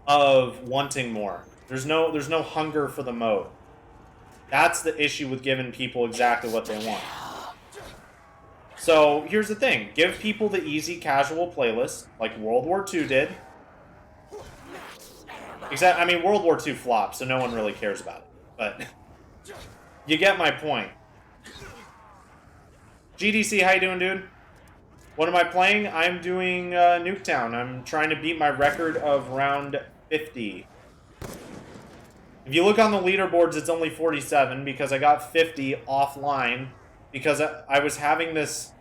of wanting more. There's no hunger for the mode. That's the issue with giving people exactly what they want. So here's the thing. Give people the easy casual playlist, like World War II did. Except, I mean, World War II flopped, so no one really cares about it. But you get my point. GDC, how you doing, dude? What am I playing? I'm doing Nuketown. I'm trying to beat my record of round 50. If you look on the leaderboards, it's only 47 because I got 50 offline because I was having this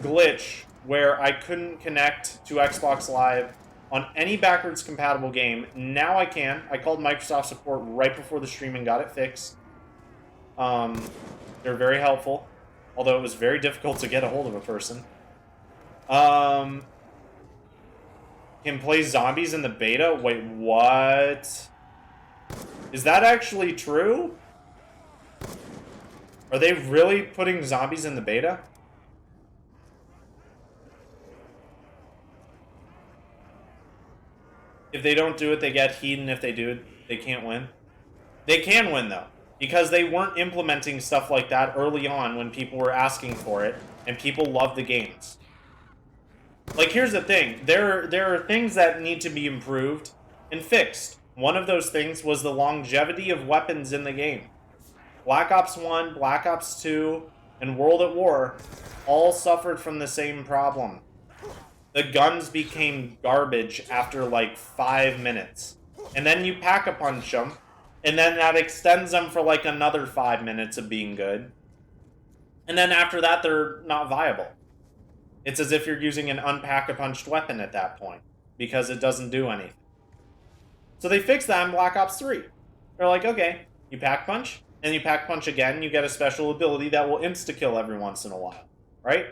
glitch where I couldn't connect to Xbox Live on any backwards compatible game. Now I can. I called Microsoft support right before the stream and got it fixed. They're very helpful, although it was very difficult to get a hold of a person. Can play zombies in the beta? Wait, what? Is that actually true? Are they really putting zombies in the beta? If they don't do it, they get heat, and if they do it, they can't win. They can win, though, because they weren't implementing stuff like that early on when people were asking for it, and people love the games. Like, here's the thing. There are things that need to be improved and fixed. One of those things was the longevity of weapons in the game. Black Ops 1, Black Ops 2, and World at War all suffered from the same problem. The guns became garbage after like 5 minutes. And then you pack-a-punch them, and then that extends them for like another 5 minutes of being good. And then after that, they're not viable. It's as if you're using an unpack-a-punched weapon at that point, because it doesn't do anything. So they fixed that in Black Ops 3. They're like, okay, you pack-punch, and you pack-punch again, you get a special ability that will insta-kill every once in a while, right?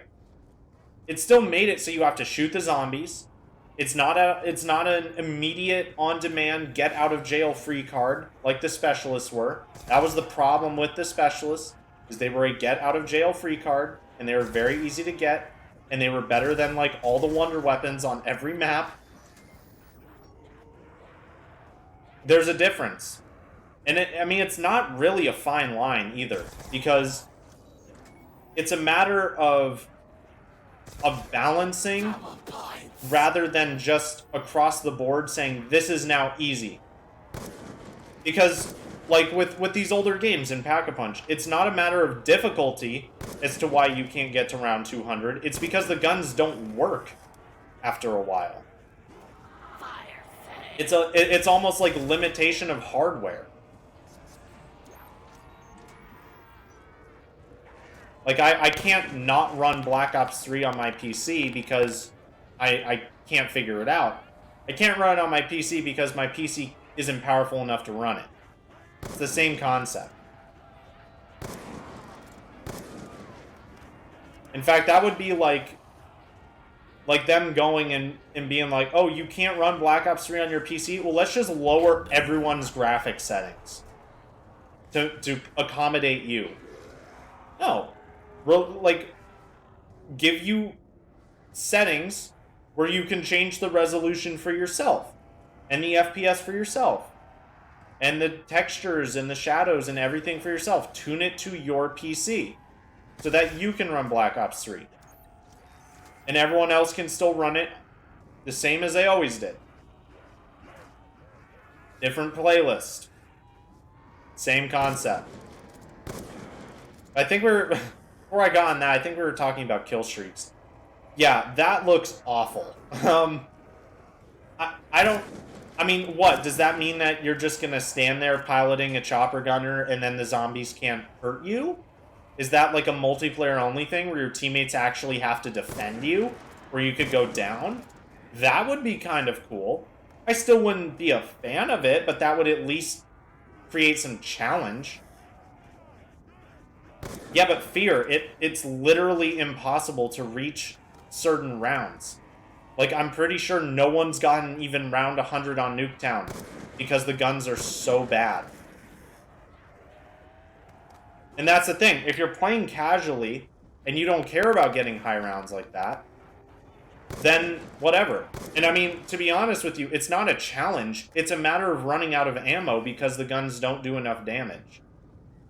It still made it so you have to shoot the zombies, It's not an immediate on-demand get out of jail free card like the specialists were. That was the problem with the specialists, is they were a get out of jail free card, and they were very easy to get, and they were better than like all the wonder weapons on every map. There's a difference. And I mean, it's not really a fine line either, because it's a matter of balancing rather than just across the board saying this is now easy. Because like with these older games in Pack-a-Punch, it's not a matter of difficulty as to why you can't get to round 200. It's because the guns don't work after a while. It's almost like limitation of hardware. Like, I can't not run Black Ops 3 on my PC because I can't figure it out. I can't run it on my PC because my PC isn't powerful enough to run it. It's the same concept. In fact, that would be like them going and being like, oh, you can't run Black Ops 3 on your PC? Well, let's just lower everyone's graphics settings to accommodate you. No. Like, give you settings where you can change the resolution for yourself and the FPS for yourself and the textures and the shadows and everything for yourself. Tune it to your PC so that you can run Black Ops 3 and everyone else can still run it the same as they always did. Different playlist, same concept. I think before I got on that, I think we were talking about kill streaks. Yeah, that looks awful. I mean, what? Does that mean that you're just gonna stand there piloting a chopper gunner and then the zombies can't hurt you? Is that like a multiplayer only thing where your teammates actually have to defend you? Where you could go down? That would be kind of cool. I still wouldn't be a fan of it, but that would at least create some challenge. Yeah, but fear, it's literally impossible to reach certain rounds. Like, I'm pretty sure no one's gotten even round 100 on Nuketown because the guns are so bad. And that's the thing. If you're playing casually and you don't care about getting high rounds like that, then whatever. And I mean, to be honest with you, it's not a challenge. It's a matter of running out of ammo because the guns don't do enough damage.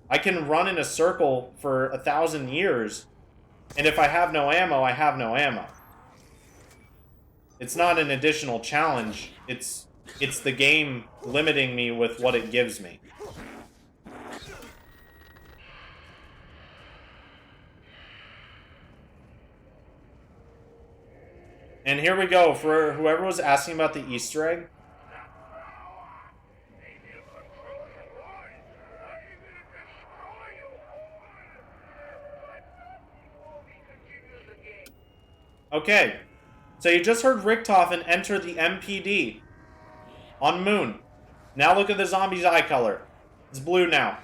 I can run in a circle for 1,000 years, and if I have no ammo, I have no ammo. It's not an additional challenge. It's the game limiting me with what it gives me. And here we go, for whoever was asking about the Easter egg. Okay, so you just heard Richtofen enter the MPD on Moon. Now look at the zombie's eye color. It's blue now.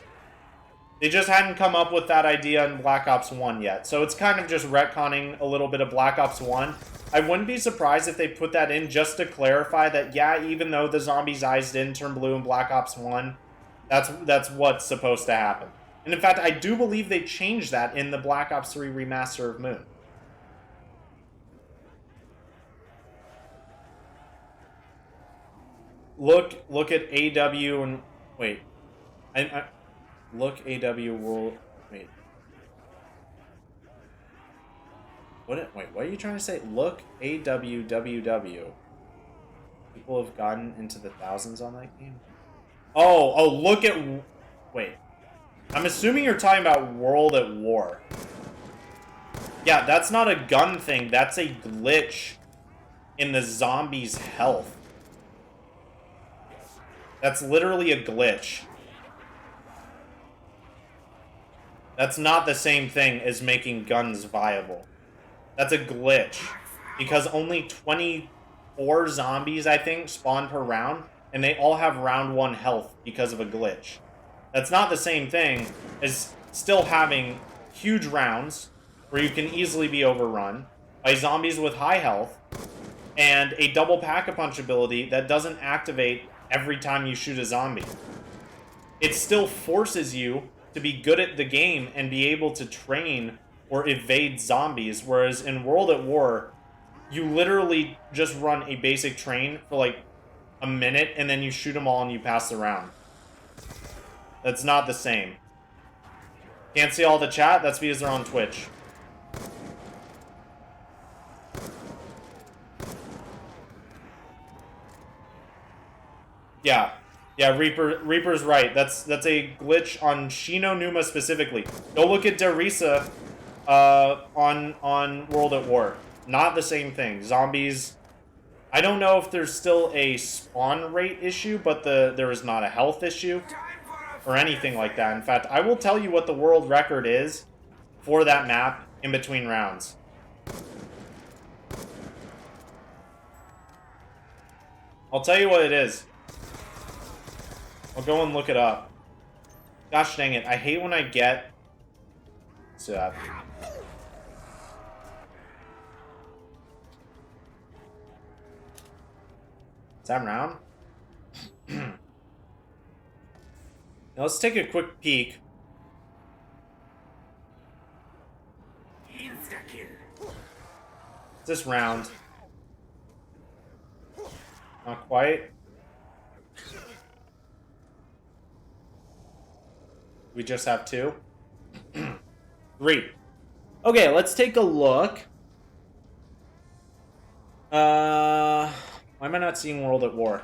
They just hadn't come up with that idea in Black Ops 1 yet, so it's kind of just retconning a little bit of Black Ops 1. I wouldn't be surprised if they put that in just to clarify that, yeah, even though the zombie's eyes didn't turn blue in Black Ops 1, that's what's supposed to happen. And in fact, I do believe they changed that in the Black Ops 3 remaster of Moon. Look at AW and wait, look AW will wait. What? Wait, what are you trying to say? Look AWWW. People have gotten into the thousands on that game. Oh, look at. Wait, I'm assuming you're talking about World at War. Yeah, that's not a gun thing. That's a glitch in the zombies' health. That's literally a glitch. That's not the same thing as making guns viable. That's a glitch. Because only 24 zombies, I think, spawn per round, and they all have round 1 health because of a glitch. That's not the same thing as still having huge rounds where you can easily be overrun by zombies with high health and a double pack-a-punch ability that doesn't activate every time you shoot a zombie. It still forces you to be good at the game and be able to train or evade zombies, whereas in World at War, you literally just run a basic train for like a minute and then you shoot them all and you pass the round. That's not the same. Can't see all the chat? That's because they're on Twitch. Yeah. Yeah, Reaper's right. That's a glitch on Shino Numa specifically. Go look at Derisa on World at War. Not the same thing. Zombies. I don't know if there's still a spawn rate issue, but there is not a health issue or anything like that. In fact, I will tell you what the world record is for that map in between rounds. I'll tell you what it is. I'll go and look it up. Gosh dang it, I hate when I get... Is that round? Now let's take a quick peek. Is this round? Not quite. We just have 2. 3. Okay, let's take a look. Why am I not seeing World at War?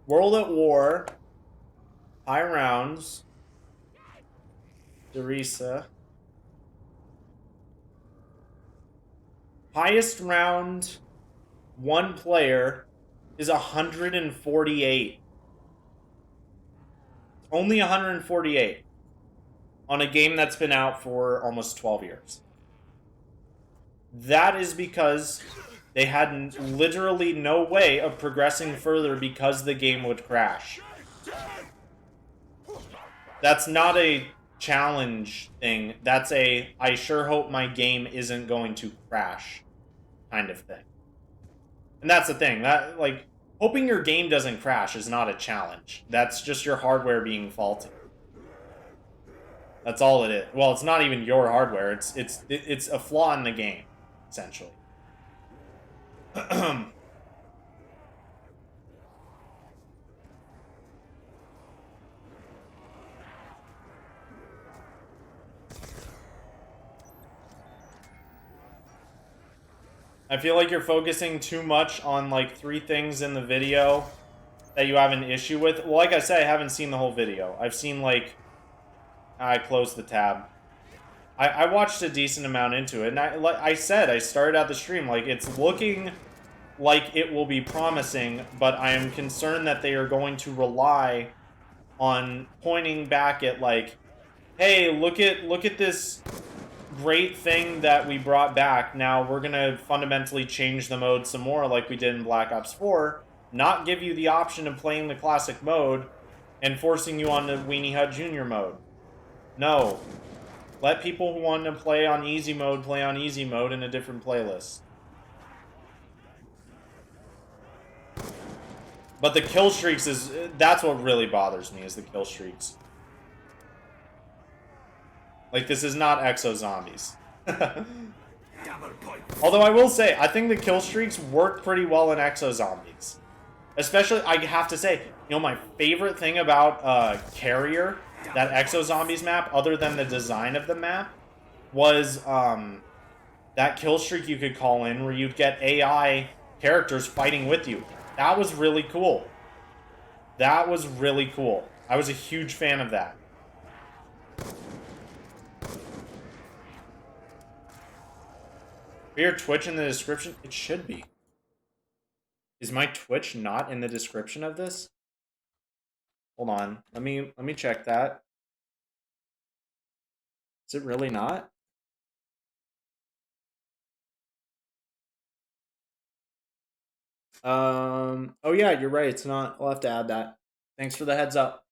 World at War. High rounds. Derisa. Highest round, 1 player, is 148. Only 148 on a game that's been out for almost 12 years. That is because they had literally no way of progressing further because the game would crash. That's not a challenge thing. That's a, I sure hope my game isn't going to crash kind of thing. And that's the thing. That, like, hoping your game doesn't crash is not a challenge. That's just your hardware being faulty. That's all it is. Well, it's not even your hardware. It's a flaw in the game, essentially. I feel like you're focusing too much on like 3 things in the video that you have an issue with. Well, like I said, I haven't seen the whole video. I've seen like... I closed the tab. I watched a decent amount into it, and like I said, I started out the stream, like, it's looking like it will be promising, but I am concerned that they are going to rely on pointing back at, like, hey, look at this great thing that we brought back. Now we're gonna fundamentally change the mode some more, like we did in Black Ops 4, not give you the option of playing the classic mode, and forcing you on the Weenie Hut Jr. mode. No. Let people who want to play on easy mode play on easy mode in a different playlist. But the kill streaks is... That's what really bothers me, is the kill streaks. Like, this is not Exo Zombies. Although I will say, I think the kill streaks work pretty well in Exo Zombies. Especially, I have to say, you know, my favorite thing about Carrier, that Exo Zombies map, other than the design of the map, was that kill streak you could call in where you'd get AI characters fighting with you. That was really cool. That was really cool. I was a huge fan of that. Your Twitch in the description? It should be. Is my Twitch not in the description of this? Hold on. Let me check that. Is it really not? Oh yeah, you're right. It's not. I'll have to add that. Thanks for the heads up.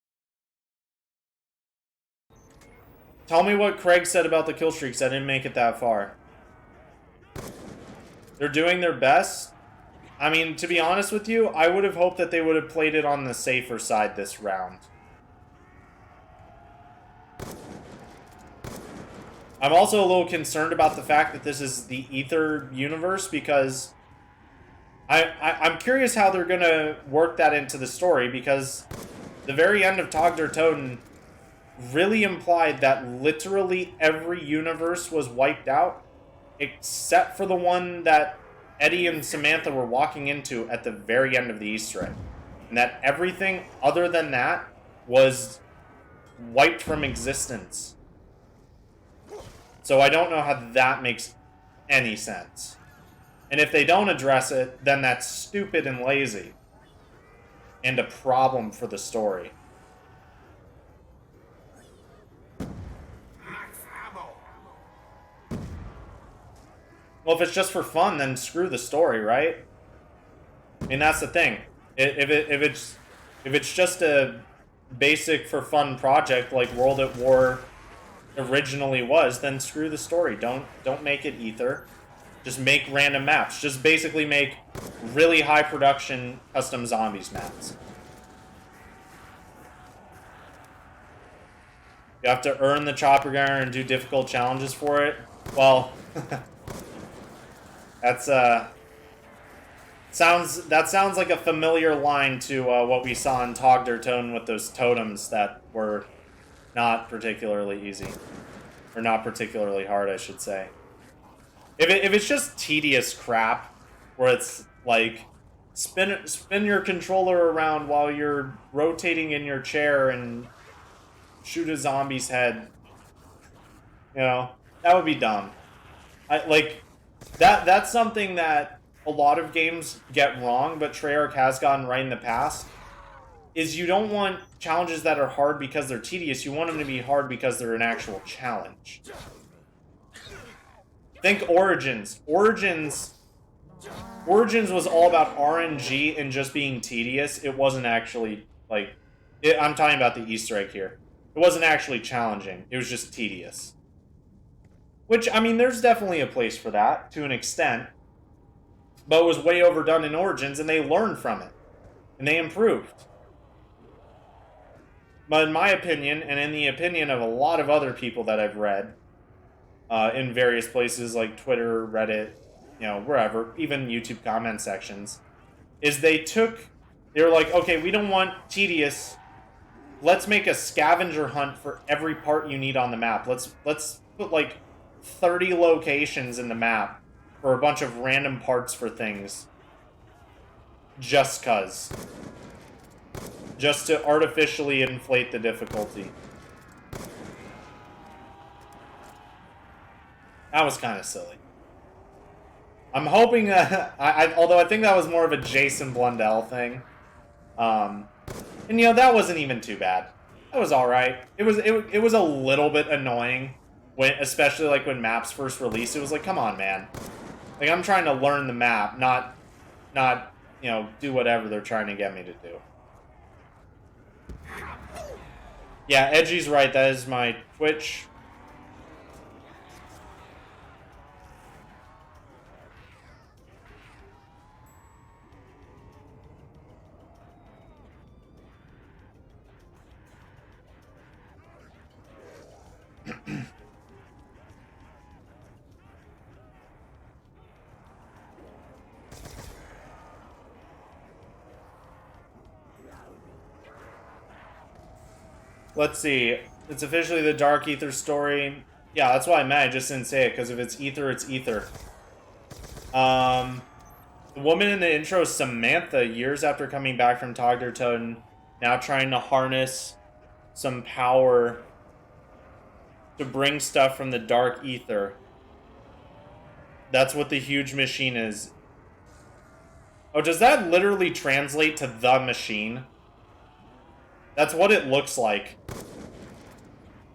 Tell me what Craig said about the kill streaks. I didn't make it that far. They're doing their best. I mean, to be honest with you, I would have hoped that they would have played it on the safer side this round. I'm also a little concerned about the fact that this is the Ether universe, because I'm curious how they're going to work that into the story, because the very end of Tag der Toten really implied that literally every universe was wiped out, except for the one that Eddie and Samantha were walking into at the very end of the Easter egg. And that everything other than that was wiped from existence. So I don't know how that makes any sense. And if they don't address it, then that's stupid and lazy. And a problem for the story. Well, if it's just for fun, then screw the story, right? I mean, that's the thing. If it's just a basic for fun project like World at War originally was, then screw the story. Don't make it Ether. Just make random maps. Just basically make really high production custom zombies maps. You have to earn the chopper gunner and do difficult challenges for it. Well, that sounds like a familiar line to what we saw in Tag der Toten with those totems that were not particularly easy, or not particularly hard, I should say. If it's just tedious crap, where it's like spin your controller around while you're rotating in your chair and shoot a zombie's head, you know, that would be dumb. That's something that a lot of games get wrong, but Treyarch has gotten right in the past, is you don't want challenges that are hard because they're tedious. You want them to be hard because they're an actual challenge. Think Origins. Origins was all about RNG and just being tedious. It wasn't actually, like... I'm talking about the Easter egg here. It wasn't actually challenging. It was just tedious. Which, I mean, there's definitely a place for that, to an extent. But it was way overdone in Origins, and they learned from it. And they improved. But in my opinion, and in the opinion of a lot of other people that I've read, in various places like Twitter, Reddit, you know, wherever, even YouTube comment sections, is they were like, okay, we don't want tedious, let's make a scavenger hunt for every part you need on the map. Let's put like 30 locations in the map for a bunch of random parts for things. Just cuz. Just to artificially inflate the difficulty. That was kind of silly. I'm hoping although I think that was more of a Jason Blundell thing. And you know, that wasn't even too bad. That was alright. It was a little bit annoying, especially like when maps first released. It was like, come on, man. Like, I'm trying to learn the map, not you know, do whatever they're trying to get me to do. Yeah, Edgy's right. That is my Twitch. Let's see. It's officially the Dark Ether story. Yeah, that's why I meant. I just didn't say it, because if it's Ether, it's Ether. The woman in the intro is Samantha, years after coming back from Tag der Toten, now trying to harness some power to bring stuff from the Dark Ether. That's what the huge machine is. Oh, does that literally translate to the machine? That's what it looks like.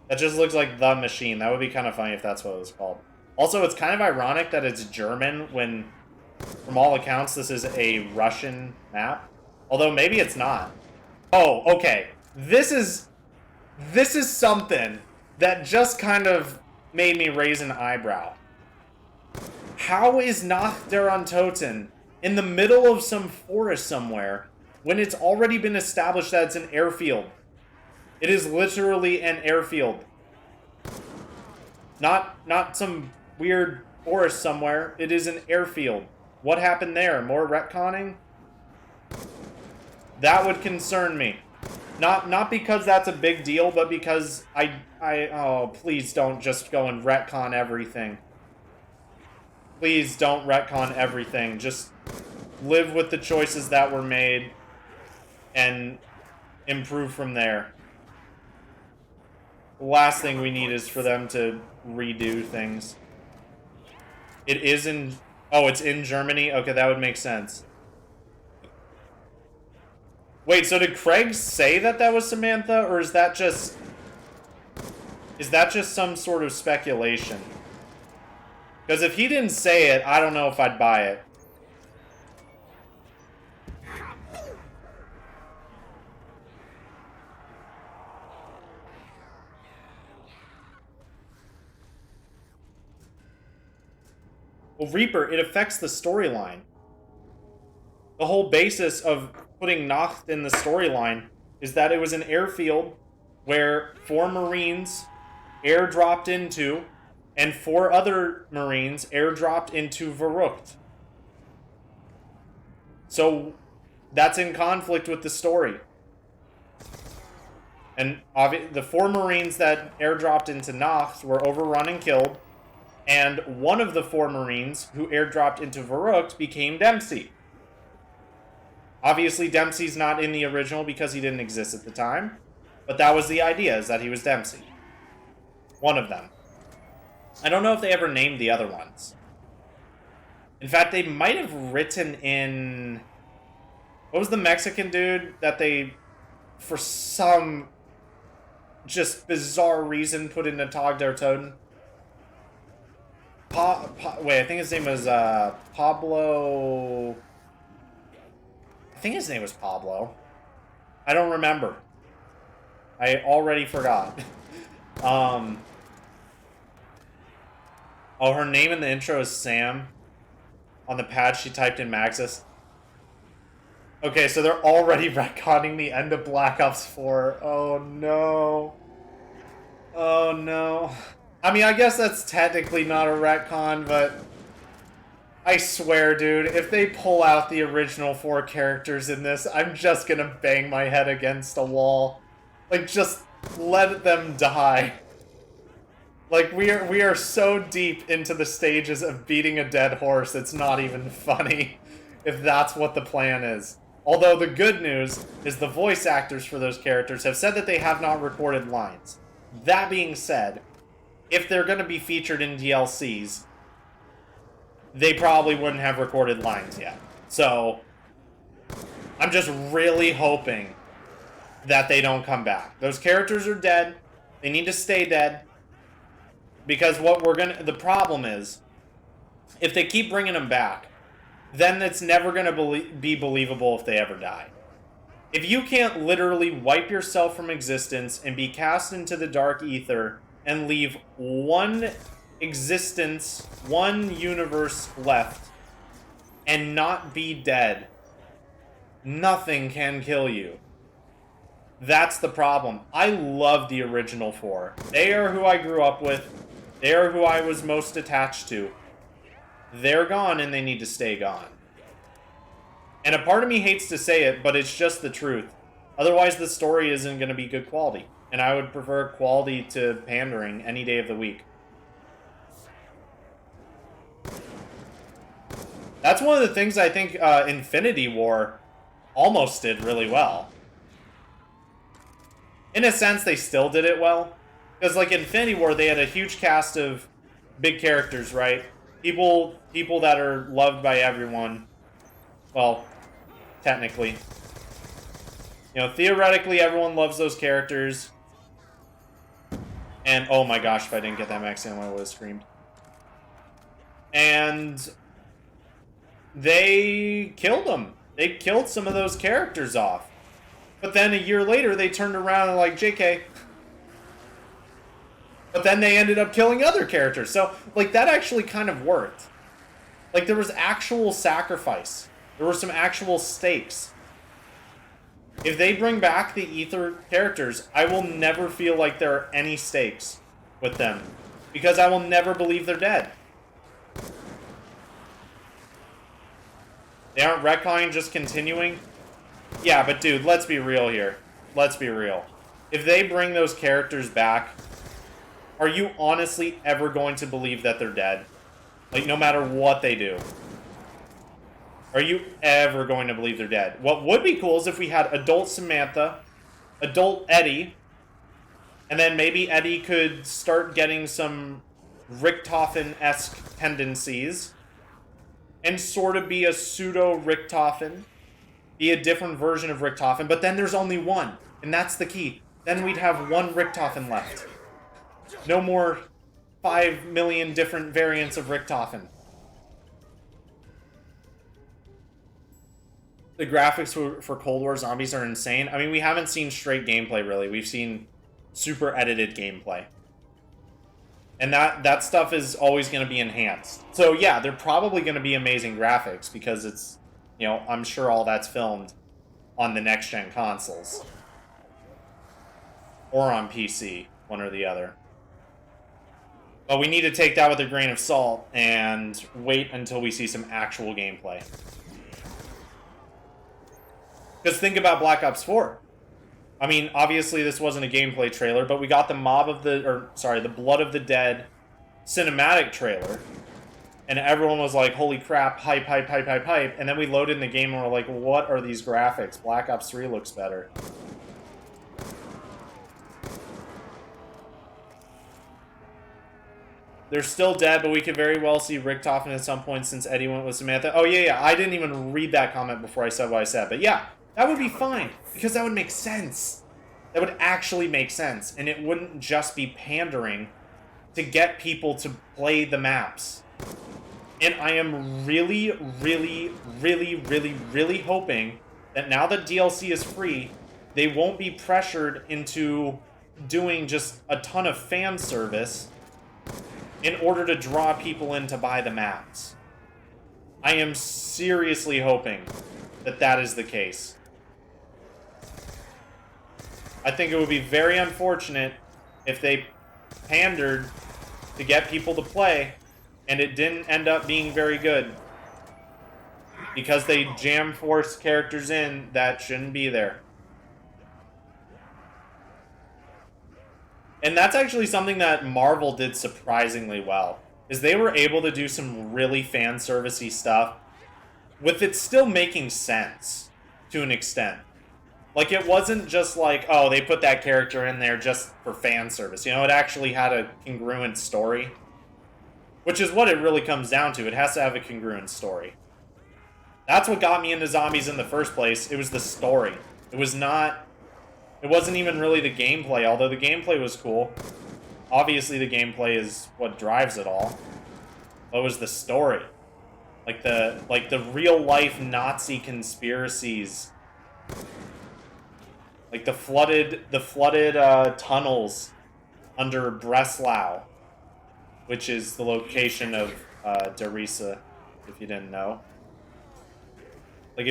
That just looks like the machine. That would be kind of funny if that's what it was called. Also, it's kind of ironic that it's German when, from all accounts, this is a Russian map. Although, maybe it's not. Oh, okay. This is something that just kind of made me raise an eyebrow. How is Nuketown in the middle of some forest somewhere when it's already been established that it's an airfield? It is literally an airfield. Not some weird forest somewhere. It is an airfield. What happened there? More retconning? That would concern me. Not because that's a big deal, but because oh, please don't just go and retcon everything. Please don't retcon everything. Just live with the choices that were made and improve from there. The last thing we need is for them to redo things. It is in... Oh, it's in Germany? Okay, that would make sense. Wait, so did Craig say that that was Samantha, or is that just... Is that just some sort of speculation? Because if he didn't say it, I don't know if I'd buy it. Well, Reaper, it affects the storyline. The whole basis of putting Nacht in the storyline is that it was an airfield where 4 Marines airdropped into, and 4 other Marines airdropped into Verrückt. So that's in conflict with the story. And the 4 Marines that airdropped into Nacht were overrun and killed, and one of the 4 Marines who airdropped into Verrückt became Dempsey. Obviously, Dempsey's not in the original because he didn't exist at the time, but that was the idea, is that he was Dempsey. One of them. I don't know if they ever named the other ones. In fact, they might have written in... What was the Mexican dude that they, for some just bizarre reason, put into Tag der Toten? Wait, I think his name was Pablo... I think his name was Pablo. I don't remember. I already forgot. Oh, her name in the intro is Sam. On the pad, she typed in Maxis. Okay, so they're already retconning the end of Black Ops 4. Oh, no. Oh, no. I mean, I guess that's technically not a retcon, but... I swear, dude, if they pull out the original 4 characters in this, I'm just gonna bang my head against a wall. Like, just let them die. Like, we are so deep into the stages of beating a dead horse, it's not even funny, if that's what the plan is. Although the good news is the voice actors for those characters have said that they have not recorded lines. That being said, if they're going to be featured in DLCs, they probably wouldn't have recorded lines yet. So, I'm just really hoping that they don't come back. Those characters are dead. They need to stay dead. Because the problem is, if they keep bringing them back, then it's never going to be believable if they ever die. If you can't literally wipe yourself from existence and be cast into the dark ether and leave one existence, one universe left, and not be dead, nothing can kill you. That's the problem. I love the original 4. They are who I grew up with. They are who I was most attached to. They're gone and they need to stay gone. And a part of me hates to say it, but it's just the truth. Otherwise, the story isn't going to be good quality. And I would prefer quality to pandering any day of the week. That's one of the things I think Infinity War almost did really well. In a sense, they still did it well. Because, like, Infinity War, they had a huge cast of big characters, right? People that are loved by everyone. Well, technically. You know, theoretically, everyone loves those characters. And, oh my gosh, if I didn't get that max ammo, I would have screamed. And they killed them. They killed some of those characters off. But then a year later, they turned around and like, JK. But then they ended up killing other characters. So, like, that actually kind of worked. Like, there was actual sacrifice. There were some actual stakes. If they bring back the Ether characters, I will never feel like there are any stakes with them. Because I will never believe they're dead. They aren't retconning, just continuing? Yeah, but dude, let's be real here. Let's be real. If they bring those characters back, are you honestly ever going to believe that they're dead? Like, no matter what they do. Are you ever going to believe they're dead? What would be cool is if we had adult Samantha, adult Eddie, and then maybe Eddie could start getting some Richtofen-esque tendencies and sort of be a pseudo-Richtofen, be a different version of Richtofen, but then there's only one, and that's the key. Then we'd have one Richtofen left. No more 5 million different variants of Richtofen. The graphics for Cold War Zombies are insane. I mean, we haven't seen straight gameplay, really. We've seen super edited gameplay. And that stuff is always going to be enhanced. So, yeah, they're probably going to be amazing graphics because it's, you know, I'm sure all that's filmed on the next-gen consoles. Or on PC, one or the other. But we need to take that with a grain of salt and wait until we see some actual gameplay. Because think about Black Ops 4. I mean, obviously this wasn't a gameplay trailer, but we got the the Blood of the Dead cinematic trailer. And everyone was like, holy crap, hype, hype, hype, hype, hype. And then we loaded in the game and we're like, what are these graphics? Black Ops 3 looks better. They're still dead, but we could very well see Richtofen at some point since Eddie went with Samantha. Oh, yeah. I didn't even read that comment before I said what I said. But yeah, that would be fine. Because that would make sense. That would actually make sense. And it wouldn't just be pandering to get people to play the maps. And I am really, really, really, really, really hoping that now that DLC is free, they won't be pressured into doing just a ton of fan service in order to draw people in to buy the maps. I am seriously hoping that that is the case. I think it would be very unfortunate if they pandered to get people to play and it didn't end up being very good because they jam-forced characters in that shouldn't be there. And that's actually something that Marvel did surprisingly well, is they were able to do some really fan servicey stuff with it still making sense to an extent. Like, it wasn't just like, oh, they put that character in there just for fan service. You know, it actually had a congruent story, which is what it really comes down to. It has to have a congruent story. That's what got me into zombies in the first place. It was the story. It wasn't even really the gameplay, although the gameplay was cool. Obviously, the gameplay is what drives it all. But it was the story. Like the real-life Nazi conspiracies. Like the flooded tunnels under Breslau, which is the location of Darisa, if you didn't know. Like,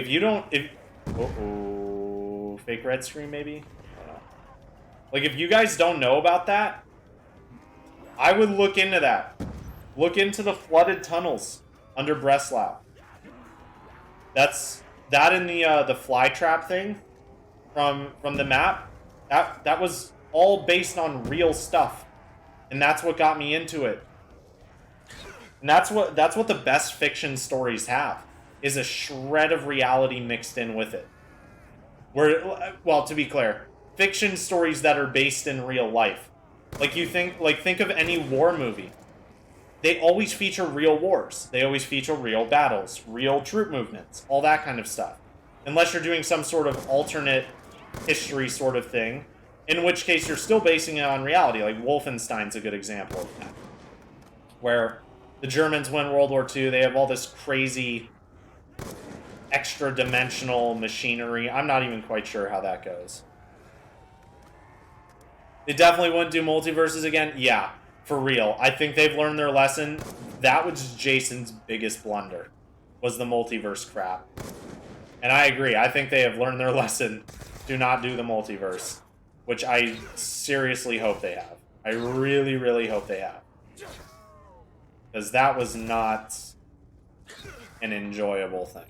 fake red screen, maybe? I don't know. Like, if you guys don't know about that, I would look into that. Look into the flooded tunnels under Breslau. That in the fly trap thing from the map. That was all based on real stuff, and that's what got me into it. And that's what the best fiction stories have, is a shred of reality mixed in with it. Well, to be clear, fiction stories that are based in real life. Like, think of any war movie. They always feature real wars. They always feature real battles, real troop movements, all that kind of stuff. Unless you're doing some sort of alternate history sort of thing, in which case you're still basing it on reality. Like, Wolfenstein's a good example of that. Where the Germans win World War II, they have all this crazy extra-dimensional machinery. I'm not even quite sure how that goes. They definitely wouldn't do multiverses again. Yeah, for real. I think they've learned their lesson. That was Jason's biggest blunder, was the multiverse crap. And I agree. I think they have learned their lesson. Do not do the multiverse, which I seriously hope they have. I really, really hope they have. Because that was not an enjoyable thing.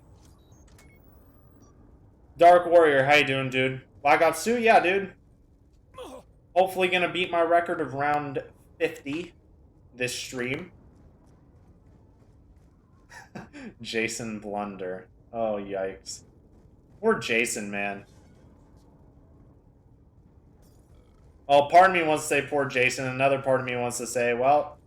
Dark Warrior, how you doing, dude? Black Ops 2? Yeah, dude. Hopefully gonna beat my record of round 50 this stream. Jason Blunder. Oh, yikes. Poor Jason, man. Oh, part of me wants to say poor Jason. Another part of me wants to say, well,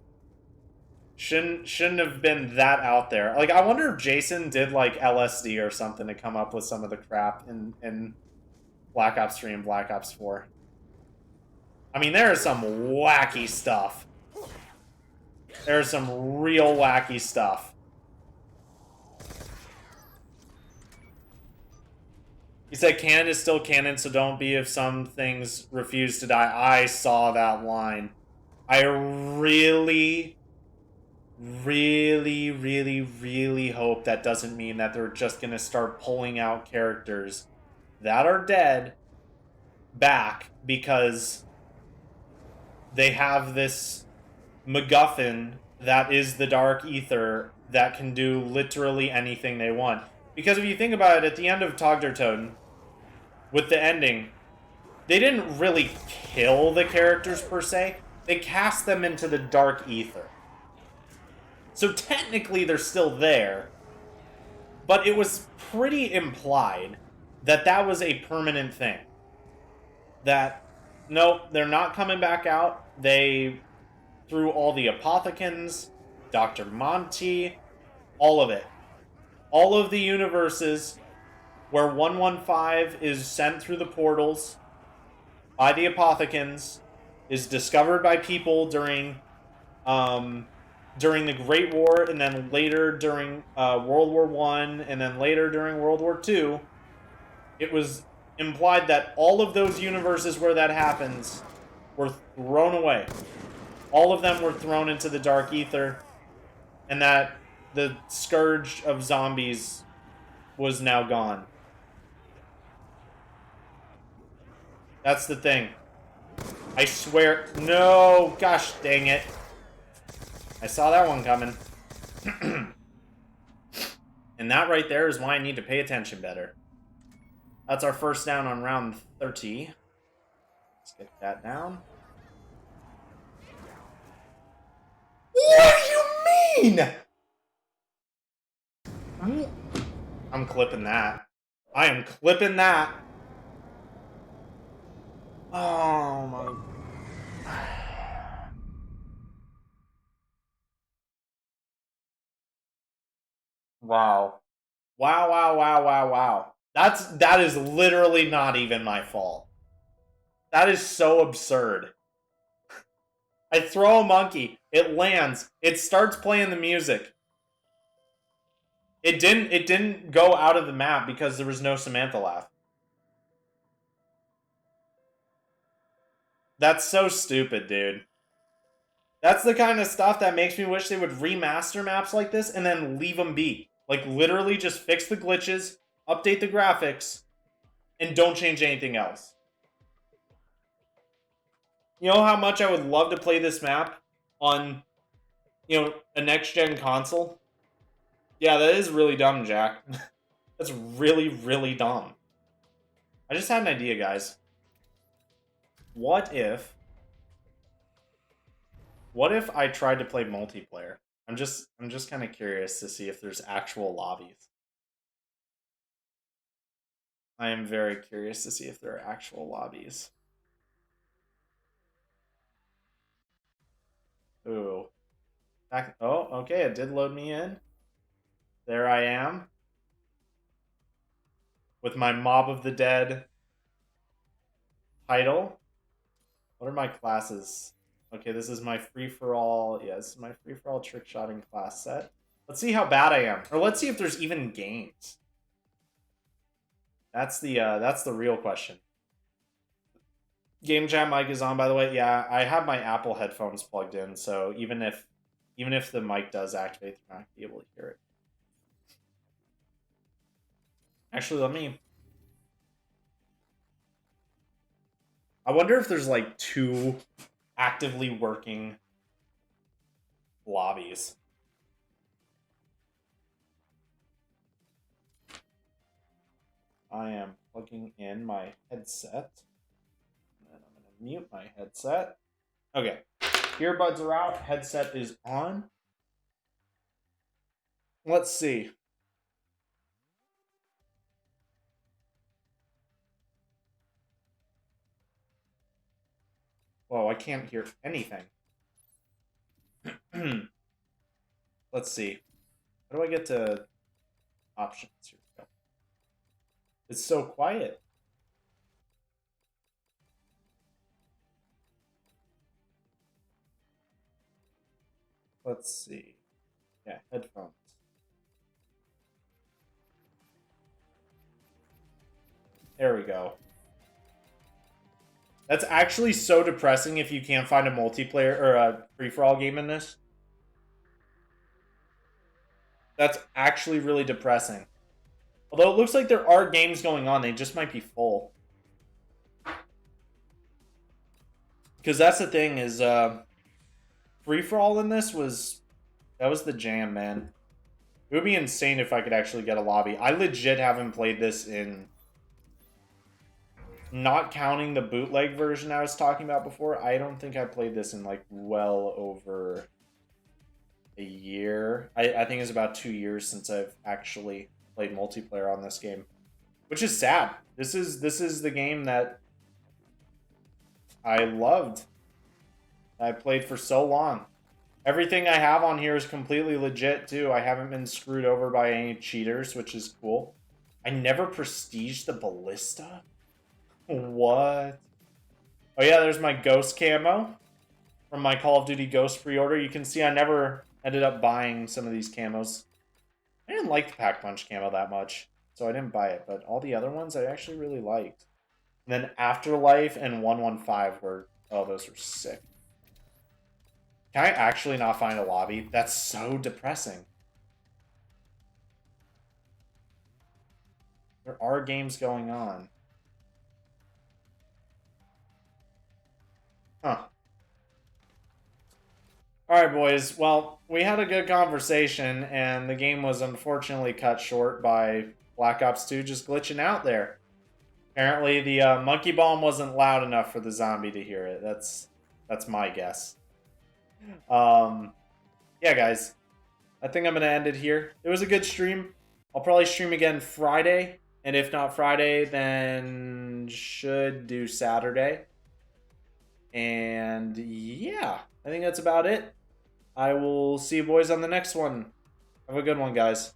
shouldn't have been that out there. Like, I wonder if Jason did, like, LSD or something to come up with some of the crap in Black Ops 3 and Black Ops 4. I mean, there is some wacky stuff. There's some real wacky stuff. He said canon is still canon, so don't be if some things refuse to die. I saw that line. I really, really, really, really hope that doesn't mean that they're just going to start pulling out characters that are dead back because they have this MacGuffin that is the Dark Ether that can do literally anything they want. Because if you think about it, at the end of Togdertoten, with the ending, they didn't really kill the characters per se. They cast them into the Dark Ether. So technically they're still there, but it was pretty implied that that was a permanent thing. That, nope, they're not coming back out. They threw all the Apothecans, Dr. Monty, all of it. All of the universes where 115 is sent through the portals by the Apothecans, is discovered by people during the Great War, and then later during World War I, and then later during World War II. It was implied that all of those universes where that happens were thrown away. All of them were thrown into the Dark Ether, and that the scourge of zombies was now gone. That's the thing. I swear. No! Gosh dang it. I saw that one coming. And that right there is why I need to pay attention better. That's our first down on round 30. Let's get that down. What do you mean? I'm clipping that. I am clipping that. Oh my. Wow. Wow, wow, wow, wow, wow. That is literally not even my fault. That is so absurd. I throw a monkey, it lands, it starts playing the music. It didn't go out of the map because there was no Samantha laugh. That's so stupid, dude. That's the kind of stuff that makes me wish they would remaster maps like this and then leave them be. Like, literally just fix the glitches, update the graphics, and don't change anything else. You know how much I would love to play this map on, a next-gen console? Yeah, that is really dumb, Jack. That's really, really dumb. I just had an idea, guys. What if I tried to play multiplayer? I'm just kind of curious to see if there's actual lobbies. I am very curious to see if there are actual lobbies. Ooh. Oh, okay, it did load me in. There I am. With my Mob of the Dead title. What are my classes? Okay, this is my free-for-all. Yeah, this is my free-for-all trick-shotting class set. Let's see how bad I am. Or let's see if there's even games. That's the real question. Game chat mic is on, by the way. Yeah, I have my Apple headphones plugged in, so even if the mic does activate, they're not gonna be able to hear it. Actually, let me. I wonder if there's like 2 actively working lobbies. I am plugging in my headset. And I'm going to mute my headset. Okay. Earbuds are out. Headset is on. Let's see. Whoa, I can't hear anything. Let's see. How do I get to options? Here we go. It's so quiet. Let's see. Yeah, headphones. There we go. That's actually so depressing if you can't find a multiplayer or a free-for-all game in this. That's actually really depressing. Although it looks like there are games going on, they just might be full. Because that's the thing is, free-for-all in this was the jam, man. It would be insane if I could actually get a lobby. I legit haven't played this in, not counting the bootleg version I was talking about before, I don't think I played this in like well over a year. I think it's about 2 years since I've actually played multiplayer on this game, which is sad. This is the game that I loved. I played for so long. Everything I have on here is completely legit too. I haven't been screwed over by any cheaters, which is cool. I never prestiged the ballista. What? Oh yeah, there's my Ghost camo from my Call of Duty Ghost pre-order. You can see I never ended up buying some of these camos. I didn't like the Pack Punch camo that much, so I didn't buy it. But all the other ones I actually really liked. And then Afterlife and 115 were, oh, those were sick. Can I actually not find a lobby? That's so depressing. There are games going on. Huh. Alright, boys. Well, we had a good conversation, and the game was unfortunately cut short by Black Ops 2 just glitching out there. Apparently, the monkey bomb wasn't loud enough for the zombie to hear it. That's my guess. Yeah, guys. I think I'm going to end it here. It was a good stream. I'll probably stream again Friday. And if not Friday, then should do Saturday. And yeah, I think that's about it. I will see you boys on the next one. Have a good one, guys.